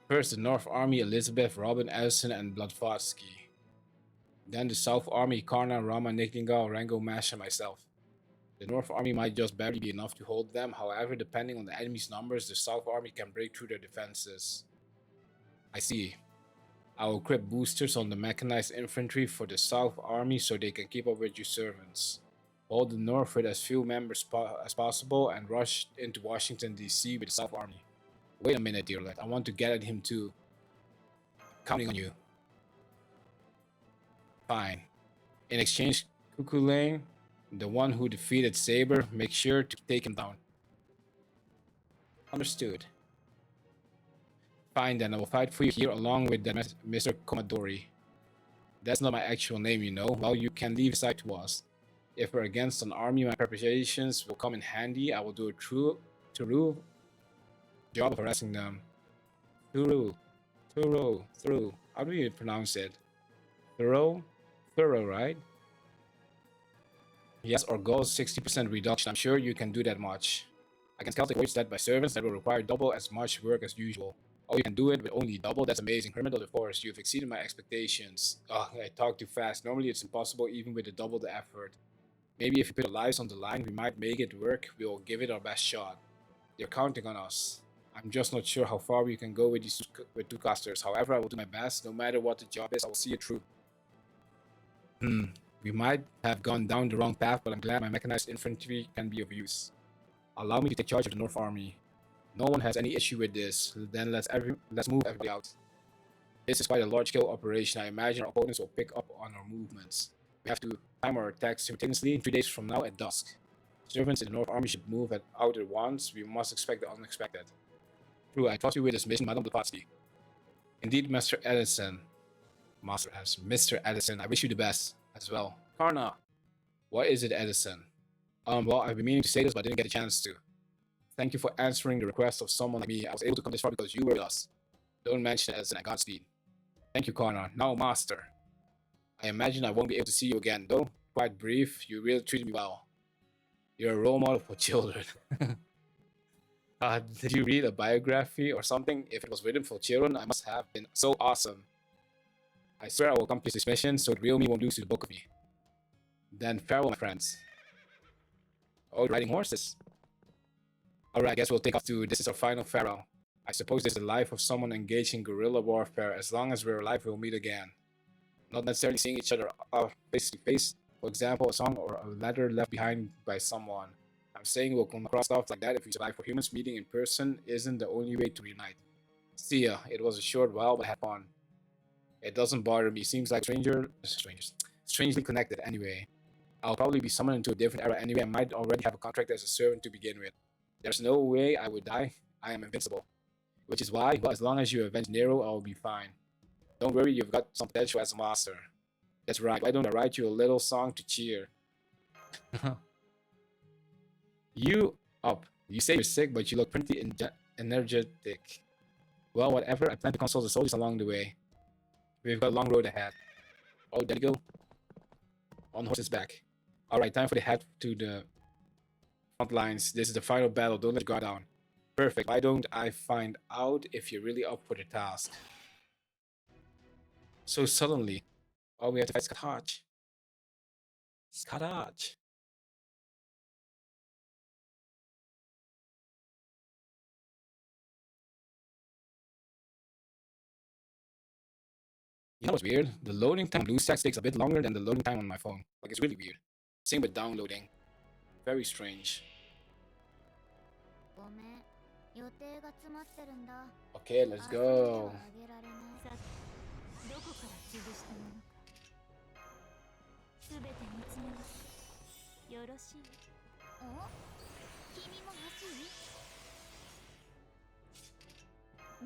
First, the North Army, Elizabeth, Robin, Edison, and Blavatsky. Then the South Army, Karna, Rama, Nightingale, Rango, Mash, and myself. The North Army might just barely be enough to hold them, however, depending on the enemy's numbers, the South Army can break through their defenses. I see. I will equip boosters on the mechanized infantry for the South Army so they can keep up with your servants. Hold the North with as few members as possible and rush into Washington, D.C. with the South Army. Wait a minute, dear lad. I want to get at him too. Counting on you. Fine. In exchange, Cuckoo Lane, the one who defeated Saber, make sure to take him down. Understood. Fine then, I will fight for you here along with Mr. Commodore. That's not my actual name, you know. Well, you can leave aside to us. If we're against an army, my preparations will come in handy. I will do a thorough job of harassing them. Thorough. How do you pronounce it? Thorough? Thorough, right? Yes, our goal is 60% reduction. I'm sure you can do that much. I can calculate words led by servants that will require double as much work as usual. Oh, you can do it with only double? That's amazing. Hermit of the Forest, you've exceeded my expectations. Oh, I talk too fast. Normally it's impossible even with double the effort. Maybe if you put our lives on the line, we might make it work. We'll give it our best shot. They're counting on us. I'm just not sure how far we can go with these two casters. However, I will do my best. No matter what the job is, I will see it through. We might have gone down the wrong path, but I'm glad my mechanized infantry can be of use. Allow me to take charge of the North Army. No one has any issue with this. Then let's move everybody out. This is quite a large-scale operation. I imagine our opponents will pick up on our movements. We have to time our attacks simultaneously 3 days from now at dusk. Servants in the North Army should move out at once. We must expect the unexpected. True, I trust you with this mission, Madame Blavatsky. Indeed, Mr. Edison. Mr. Edison, I wish you the best as well. Karna. What is it, Edison? Well, I've been meaning to say this, but I didn't get a chance to. Thank you for answering the request of someone like me. I was able to come this far because you were with us. Don't mention it, Edison, and Godspeed. Thank you, Karna. Now, Master. I imagine I won't be able to see you again, though. Quite brief, you really treated me well. You're a role model for children. Did you read a biography or something? If it was written for children, I must have been so awesome. I swear I will accomplish this mission so the real me won't lose to the book of me. Then farewell, my friends. Oh, riding horses. Alright, I guess we'll take off to this is our final farewell. I suppose this is the life of someone engaged in guerrilla warfare. As long as we're alive, we'll meet again. Not necessarily seeing each other face to face. For example, a song or a letter left behind by someone. I'm saying we'll come across stuff like that if we survive. For humans, meeting in person isn't the only way to reunite. See ya. It was a short while, but I had fun. It doesn't bother me. Seems like strangely connected anyway. I'll probably be summoned into a different era anyway. I might already have a contract as a servant to begin with. There's no way I would die. I am invincible. Which is why, well, as long as you avenge Nero, I'll be fine. Don't worry, you've got some potential as a master. That's right. Why don't I write you a little song to cheer? You up. You say you're sick, but you look pretty energetic. Well, whatever. I plan to consult the soldiers along the way. We've got a long road ahead. Oh, there you go. On horse's back. Alright, time for the head to the front lines. This is the final battle. Don't let your guard down. Perfect. Why don't I find out if you're really up for the task? So suddenly, oh, we have to fight Scott Hodge. Scott Hodge. You know what's weird? The loading time on BlueStacks takes a bit longer than the loading time on my phone. Like, it's really weird. Same with downloading. Very strange. Okay, let's go. よろしい。お、君も欲しい？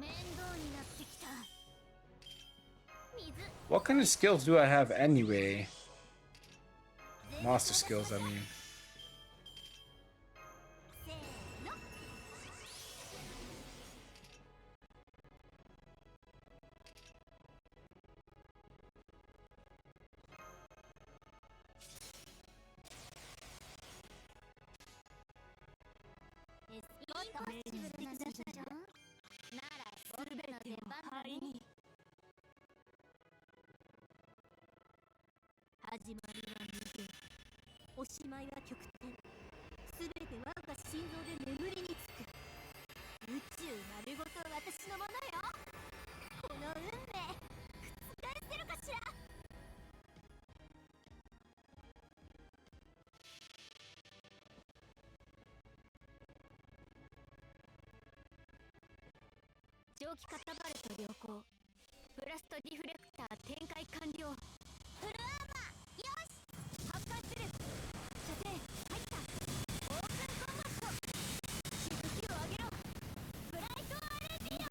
面倒になってきた。水。 What kind of skills do I have anyway? Master skills, I mean.蒸気カタパルト良好。ブラストディフレクター展開完了。フルアーマー、よし発火する。射程入った。オープンコンバット。士気を上げろ。ブライトアレンジよ。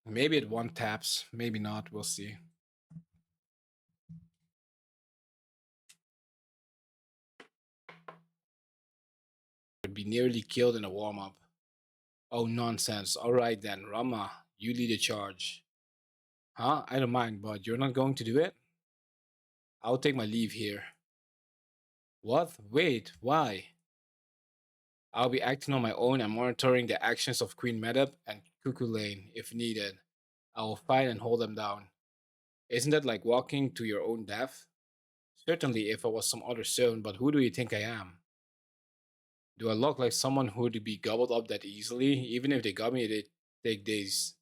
Maybe it one taps, maybe not. We'll see. Would be nearly killed in a warm up. Oh, nonsense. All right then, Rama, you lead the charge. Huh? I don't mind, but you're not going to do it? I'll take my leave here. What? Wait, why? I'll be acting on my own and monitoring the actions of Queen Medab and Cuckoo Lane if needed. I will fight and hold them down. Isn't that like walking to your own death? Certainly if I was some other servant, but who do you think I am? Do I look like someone who'd be gobbled up that easily? Even if they got me, it'd take days.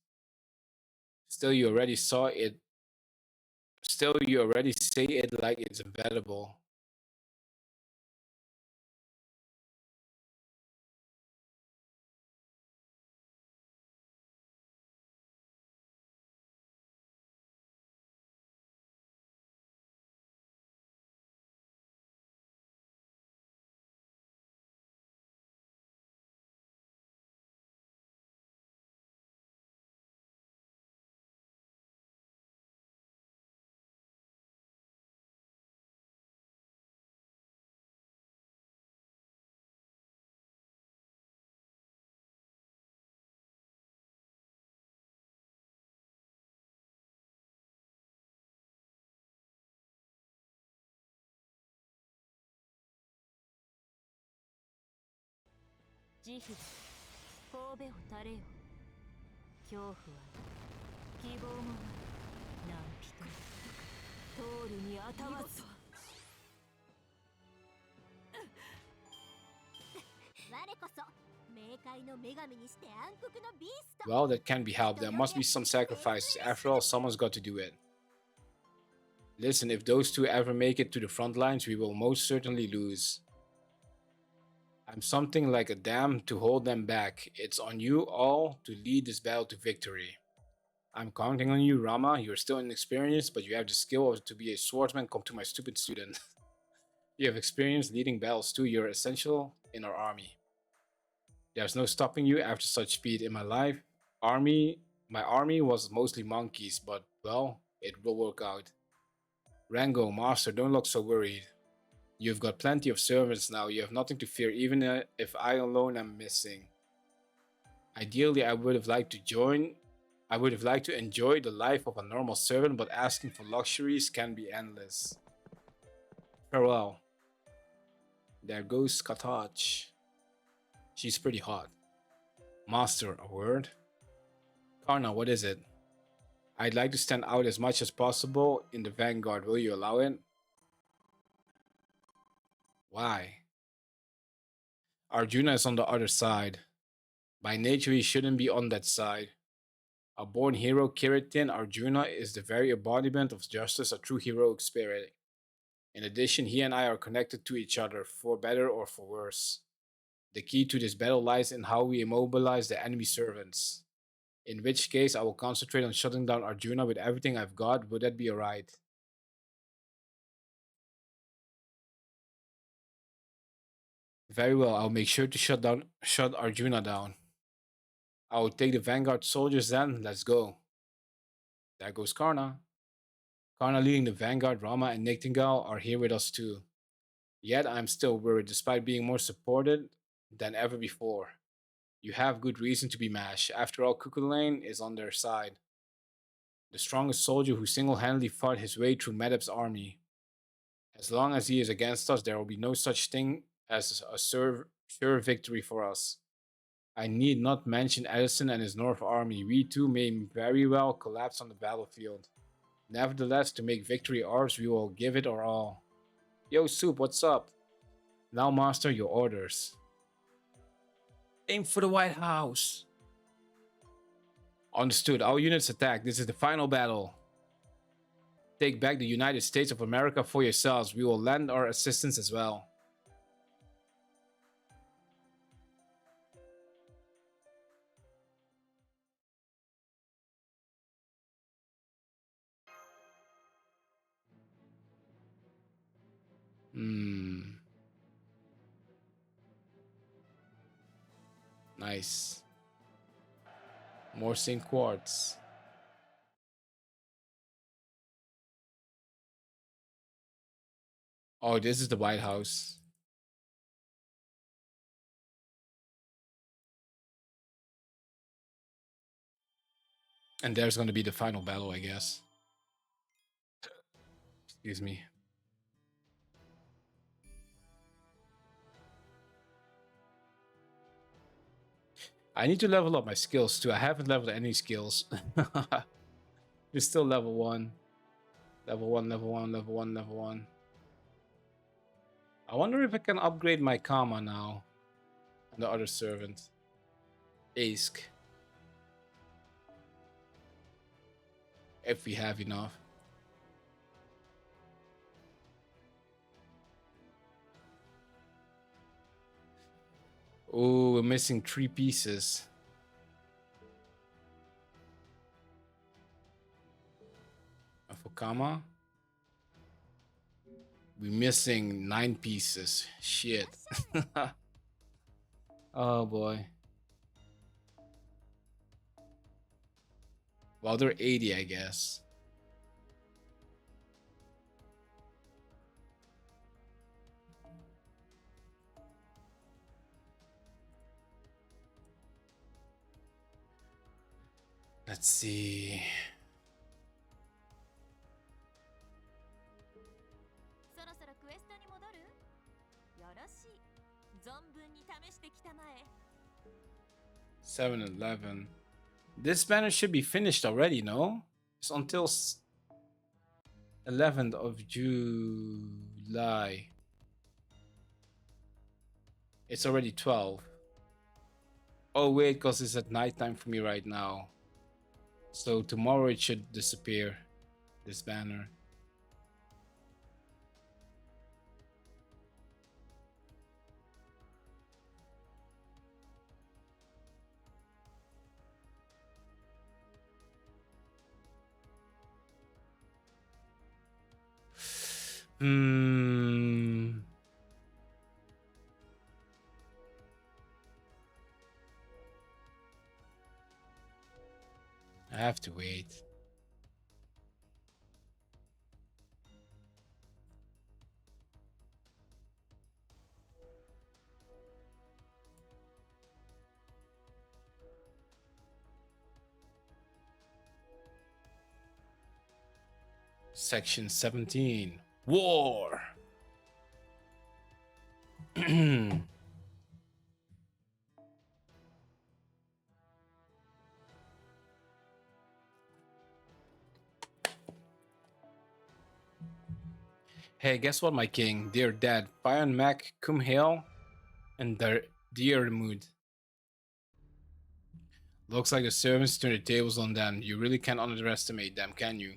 Still, you already saw it. Still, you already say it like it's inevitable. Well, that can't be helped. There must be some sacrifices. After all, someone's got to do it. Listen, if those two ever make it to the front lines, we will most certainly lose. I'm something like a dam to hold them back. It's on you all to lead this battle to victory. I'm counting on you, Rama. You're still inexperienced, but you have the skill to be a swordsman. Come to my stupid student. You have experience leading battles too. You're essential in our army. There's no stopping you after such speed in my life. My army was mostly monkeys, but well, it will work out. Rango, Master, don't look so worried. You've got plenty of servants now. You have nothing to fear, even if I alone am missing. Ideally, I would have liked to enjoy the life of a normal servant, but asking for luxuries can be endless. Farewell. There goes Katach. She's pretty hot. Master, a word? Karna, what is it? I'd like to stand out as much as possible in the vanguard. Will you allow it? Why? Arjuna is on the other side. By nature, he shouldn't be on that side. A born hero, Kiritin Arjuna is the very embodiment of justice, a true heroic spirit. In addition, he and I are connected to each other, for better or for worse. The key to this battle lies in how we immobilize the enemy servants. In which case, I will concentrate on shutting down Arjuna with everything I've got. Would that be alright? Very well, I'll make sure to shut Arjuna down. I will take the vanguard soldiers then. Let's go. There goes Karna. Karna leading the vanguard, Rama and Nightingale are here with us too. Yet I'm still worried despite being more supported than ever before. You have good reason to be mashed. After all, Cuckoo Lane is on their side. The strongest soldier who single-handedly fought his way through Medeb's army. As long as he is against us, there will be no such thing as a sure victory for us. I need not mention Edison and his North Army. We too may very well collapse on the battlefield. Nevertheless, to make victory ours, we will give it our all. Yo, Soup, what's up? Now, Master, your orders. Aim for the White House. Understood. Our units attack. This is the final battle. Take back the United States of America for yourselves. We will lend our assistance as well. Nice. More St. Quartz. Oh, this is the White House. And there's going to be the final battle, I guess. Excuse me. I need to level up my skills too. I haven't leveled any skills. You're still level 1. Level 1, level 1, level 1, level 1. I wonder if I can upgrade my Kama now. And the other servant. Ask. If we have enough. Oh, we're missing 3 pieces. For Kama. We're missing 9 pieces. Shit. Oh boy. Well, they're 80, I guess. Let's see. $7-11. This banner should be finished already, no? It's until 11th of July. It's already 12. Oh wait, because it's at nighttime for me right now. So tomorrow it should disappear, this banner. I have to wait. Section 17. War. Hey, guess what, my king? Dear dad, Pion Mac, Cum Hail, and Dear Mood. Looks like the servants turned the tables on them. You really can't underestimate them, can you?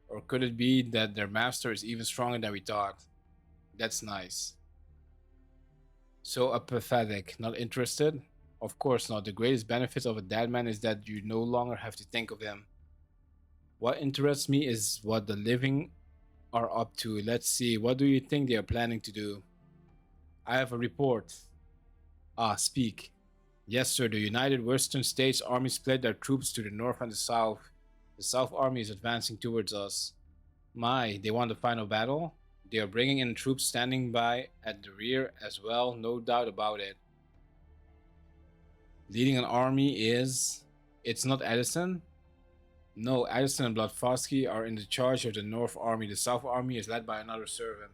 Or could it be that their master is even stronger than we thought? That's nice. So apathetic, not interested? Of course not. The greatest benefit of a dead man is that you no longer have to think of him. What interests me is what the living are up to. Let's see, what do you think they are planning to do? I have a report. Ah, speak. Yes, sir. The United Western States Army split their troops to the north and the south. The South Army is advancing towards us. My, they won the final battle? They are bringing in troops standing by at the rear as well, no doubt about it. Leading an army is... It's not Edison? No, Edison and Blodfosky are in the charge of the North Army. The South Army is led by another servant.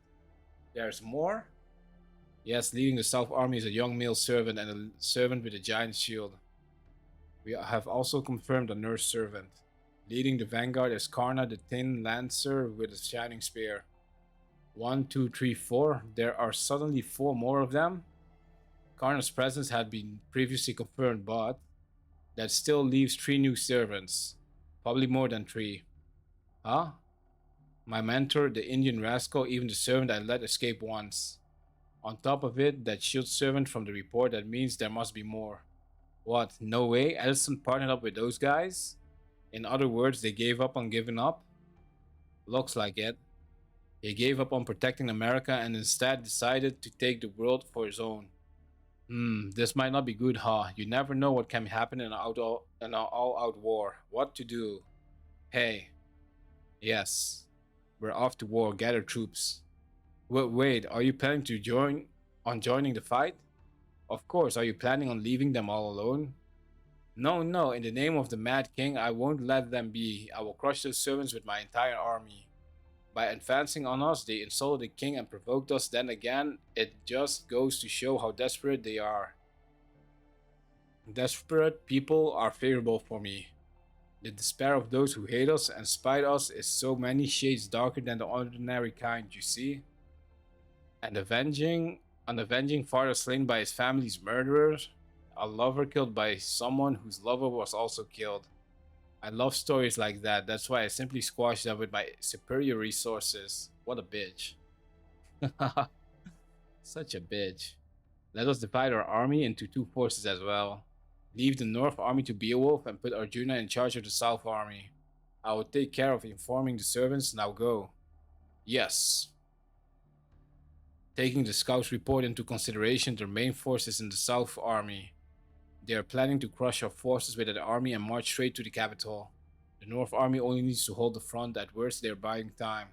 There's more? Yes, leading the South Army is a young male servant and a servant with a giant shield. We have also confirmed a nurse servant. Leading the vanguard is Karna, the thin lancer with a shining spear. 1, 2, 3, 4. There are suddenly 4 more of them. Karna's presence had been previously confirmed, but that still leaves 3 new servants. Probably more than 3. Huh? My mentor, the Indian rascal, even the servant I let escape once. On top of it, that shield servant from the report, that means there must be more. What? No way? Edison partnered up with those guys? In other words, they gave up on giving up? Looks like it. He gave up on protecting America and instead decided to take the world for his own. This might not be good, huh? You never know what can happen in an all-out war. What to do? Hey. Yes. We're off to war. Gather troops. Wait, are you planning to joining the fight? Of course, are you planning on leaving them all alone? No, no, in the name of the Mad King, I won't let them be. I will crush those servants with my entire army. By advancing on us, they insulted the king and provoked us. Then again, it just goes to show how desperate they are. Desperate people are favorable for me. The despair of those who hate us and spite us is so many shades darker than the ordinary kind, you see? And an avenging father slain by his family's murderers, a lover killed by someone whose lover was also killed. I love stories like that. That's why I simply squash them with my superior resources. What a bitch. Such a bitch. Let us divide our army into two forces as well. Leave the North Army to Beowulf and put Arjuna in charge of the South Army. I will take care of informing the servants. Now go. Yes. Taking the scouts' report into consideration, their main force is in the South Army. They are planning to crush our forces with an army and march straight to the capital. The North Army only needs to hold the front, at worst they are buying time.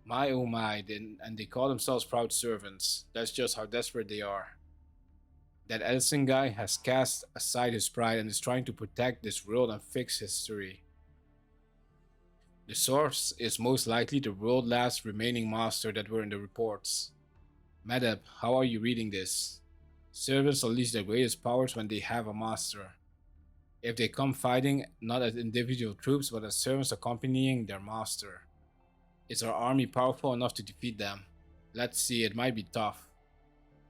My oh my, and they call themselves proud servants. That's just how desperate they are. That Edison guy has cast aside his pride and is trying to protect this world and fix history. The source is most likely the world's last remaining master that were in the reports. Madab, how are you reading this? Servants unleash their greatest powers when they have a master. If they come fighting not as individual troops but as servants accompanying their master. Is our army powerful enough to defeat them? Let's see, it might be tough.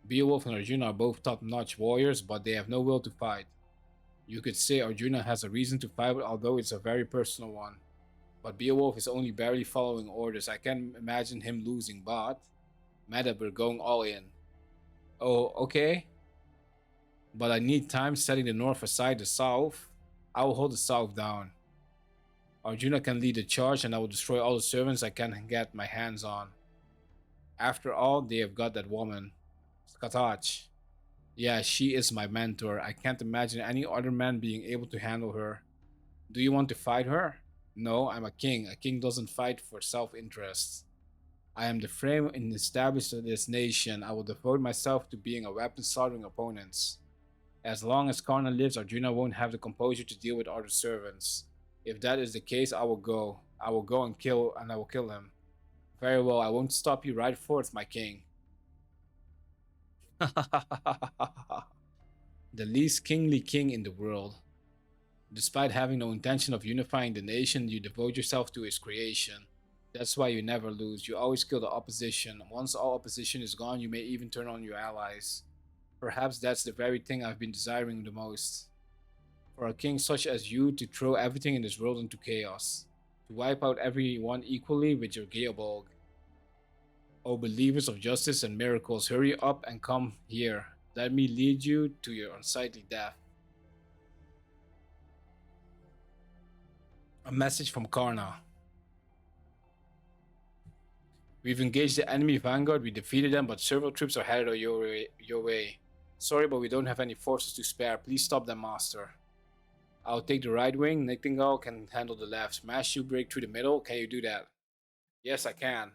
Beowulf and Arjuna are both top-notch warriors, but they have no will to fight. You could say Arjuna has a reason to fight, although it's a very personal one. But Beowulf is only barely following orders. I can't imagine him losing, but... Madab, we're going all in. Oh, okay. But I need time setting the north aside the south. I will hold the south down. Arjuna can lead the charge and I will destroy all the servants I can get my hands on. After all, they have got that woman. Skatach. Yeah, she is my mentor. I can't imagine any other man being able to handle her. Do you want to fight her? No, I'm a king. A king doesn't fight for self-interest. I am the frame and established of this nation. I will devote myself to being a weapon slaughtering opponents. As long as Karna lives, Arjuna won't have the composure to deal with other servants. If that is the case, I will go. I will go and I will kill him. Very well, I won't stop you. Ride forth, my king. The least kingly king in the world. Despite having no intention of unifying the nation, you devote yourself to its creation. That's why you never lose. You always kill the opposition. Once all opposition is gone, you may even turn on your allies. Perhaps that's the very thing I've been desiring the most. For a king such as you to throw everything in this world into chaos. To wipe out everyone equally with your Geobolg. O believers of justice and miracles, hurry up and come here. Let me lead you to your unsightly death. A message from Karna. We've engaged the enemy vanguard, we defeated them, but several troops are headed your way. Sorry, but we don't have any forces to spare. Please stop them, master. I'll take the right wing. Nightingale can handle the left. Smash you break through the middle. Can you do that? Yes, I can.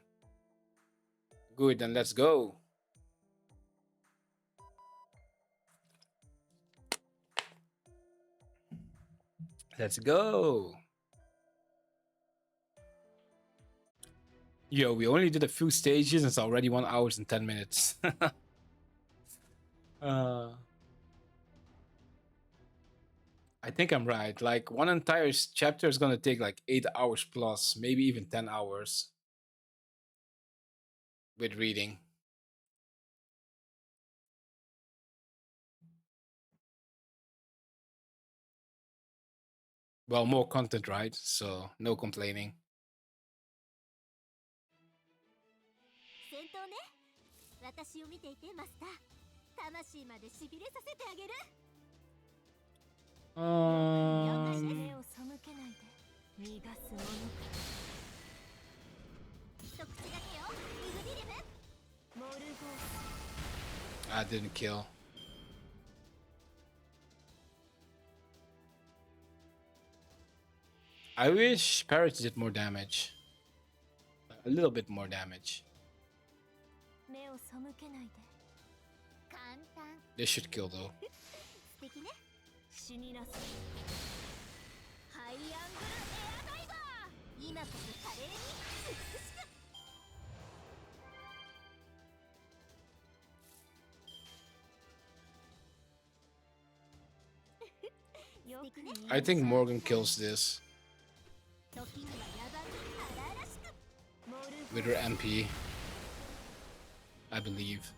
Good, then let's go. Let's go. Yo, we only did a few stages and it's already 1 hour and 10 minutes. I think I'm right. Like, one entire chapter is gonna take like 8 hours plus, maybe even 10 hours with reading. Well, more content, right? So, no complaining. 戦闘ね。私を見ていて、マスター。魂までしびれさせてあげる。目を背けないで逃がすものか。一口だけよ。イグディリム。モルゴース。I didn't kill. I wish Parrots did more damage. A little bit more damage. 目を背けないで。簡単。 This should kill though. 素敵ね。死になさい。ハイアングルエアダイバー。今こそ華麗に美しく。 I think Morgan kills this with her MP, I believe.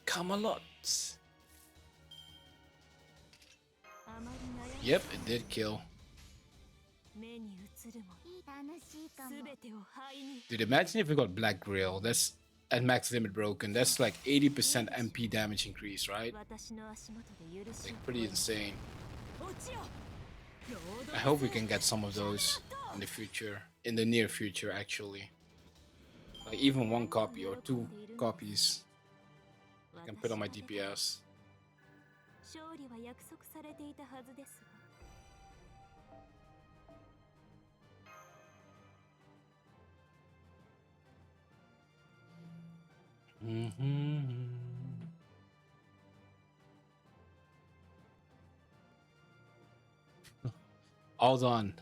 Camelot. Yep, it did kill. Dude, imagine if we got Black Grail. That's at max limit broken. That's like 80% MP damage increase, right? Like pretty insane. I hope we can get some of those in the future. In the near future, actually. Like even one copy or 2 copies. I can put on my DPS. All done.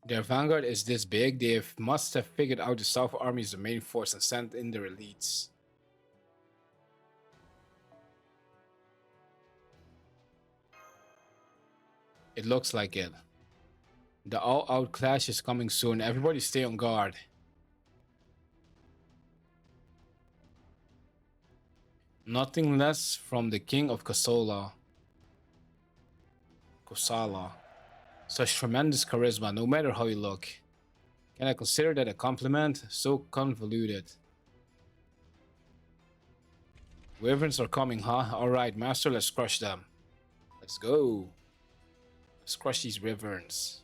Their vanguard is this big. They must have figured out the South Army is the main force and sent in their elites. It looks like it. The all-out clash is coming soon. Everybody stay on guard. Nothing less from the king of Kosala. Such tremendous charisma, no matter how you look. Can I consider that a compliment? So convoluted. Wyverns are coming, huh? Alright, master, let's crush them. Let's go. Let's crush these wyverns.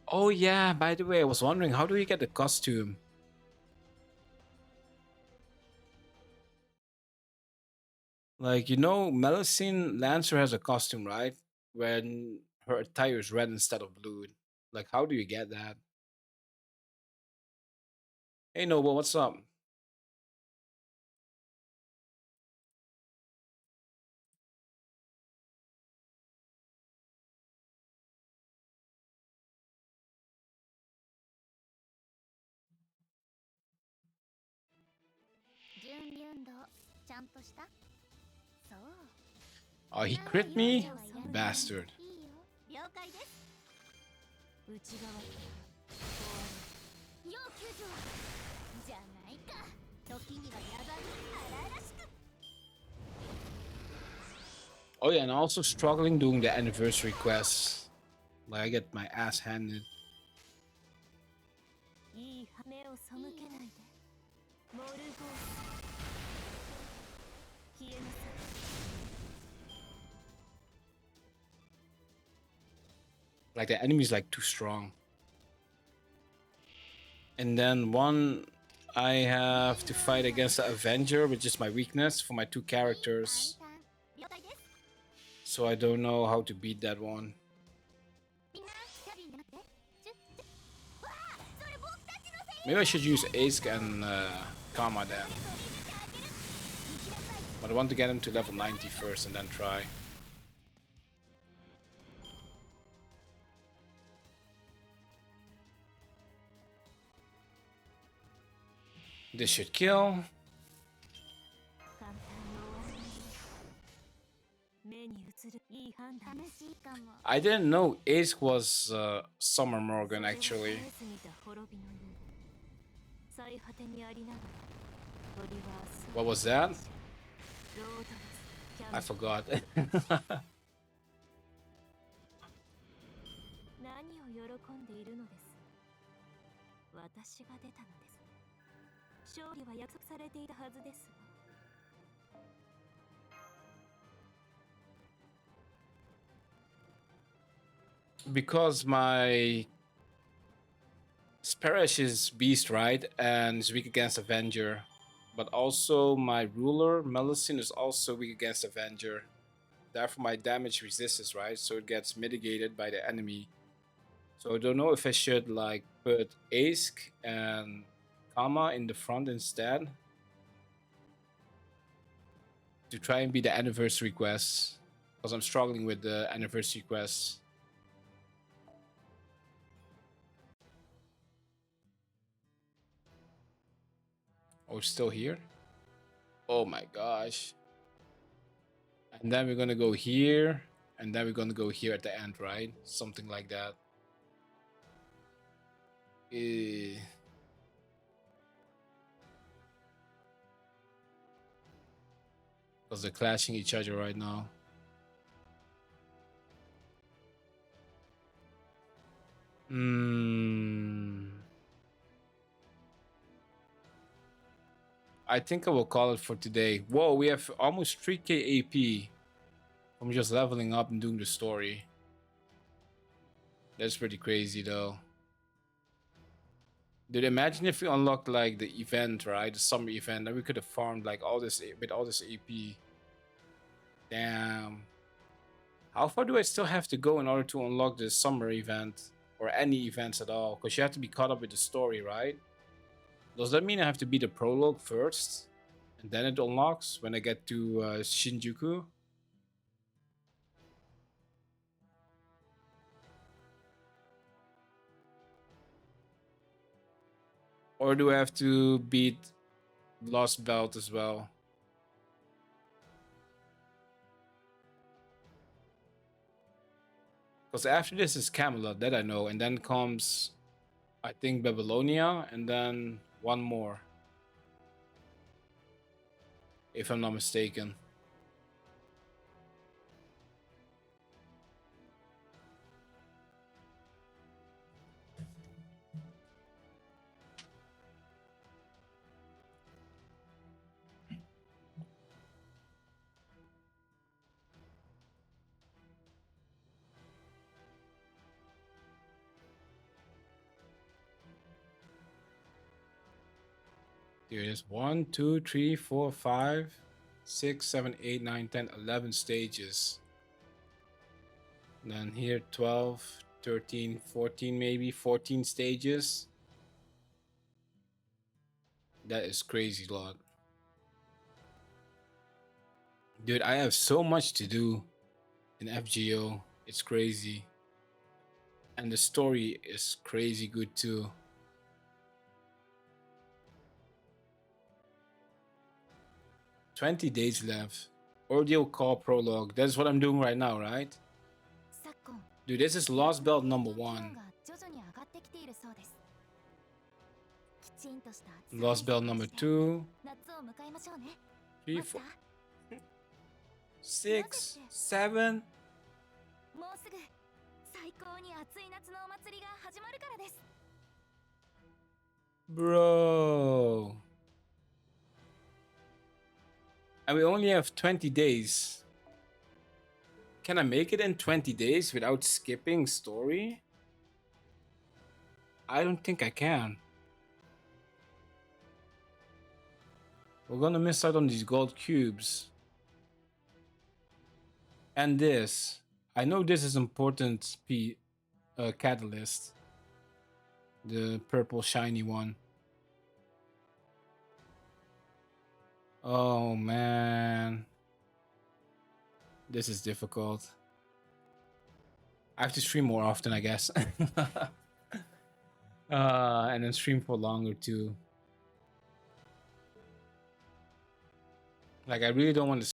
Oh yeah, by the way, I was wondering, how do we get the costume? Like, you know, Melusine Lancer has a costume, right? When her attire is red instead of blue. Like, how do you get that? Hey, Noble, what's up? Oh, he crit me? Bastard. Oh yeah, and also struggling doing the anniversary quests. Like, I get my ass handed. Like, the enemy's like too strong. And then one, I have to fight against the Avenger, which is my weakness for my 2 characters. So I don't know how to beat that one. Maybe I should use Ace and Kama then. But I want to get him to level 90 first and then try. This should kill. I didn't know Ace was Summer Morgan actually. What was that? I forgot. Because my Sparish is Beast, right? And is weak against Avenger. But also my ruler, Melusine, is also weak against Avenger. Therefore my damage resists, right? So it gets mitigated by the enemy. So I don't know if I should like put Ask and Kama in the front instead to try and be the anniversary quest, because I'm struggling with the anniversary quests. Oh, it's still here? Oh my gosh. And then we're gonna go here, and then we're gonna go here at the end, right? Something like that. Because they're clashing each other right now. I think I will call it for today. Whoa, we have almost 3k AP from just leveling up and doing the story. That's pretty crazy though. Dude, imagine if we unlocked like the event, right? The summer event, then we could have farmed like all this with all this AP. Damn. How far do I still have to go in order to unlock the summer event? Or any events at all? Because you have to be caught up with the story, right? Does that mean I have to beat the prologue first? And then it unlocks when I get to Shinjuku? Or do I have to beat Lost Belt as well? Because after this is Camelot, that I know. And then comes, I think, Babylonia. And then one more. If I'm not mistaken. Here it is 1, 2, 3, 4, 5, 6, 7, 8, 9, 10, 11 stages. And then here 12, 13, 14, maybe 14 stages. That is crazy lot. Dude, I have so much to do in FGO. It's crazy. And the story is crazy good too. 20 days left. Ordeal Call Prologue. That's what I'm doing right now, right? Dude, this is Lost Belt number 1. Lost Belt number 2. 3, 4, 6, 7. Bro. And we only have 20 days. Can I make it in 20 days without skipping story? I don't think I can. We're gonna miss out on these gold cubes. And this. I know this is important catalyst. The purple shiny one. Oh man. This is difficult. I have to stream more often, I guess. And then stream for longer too. Like I really don't want to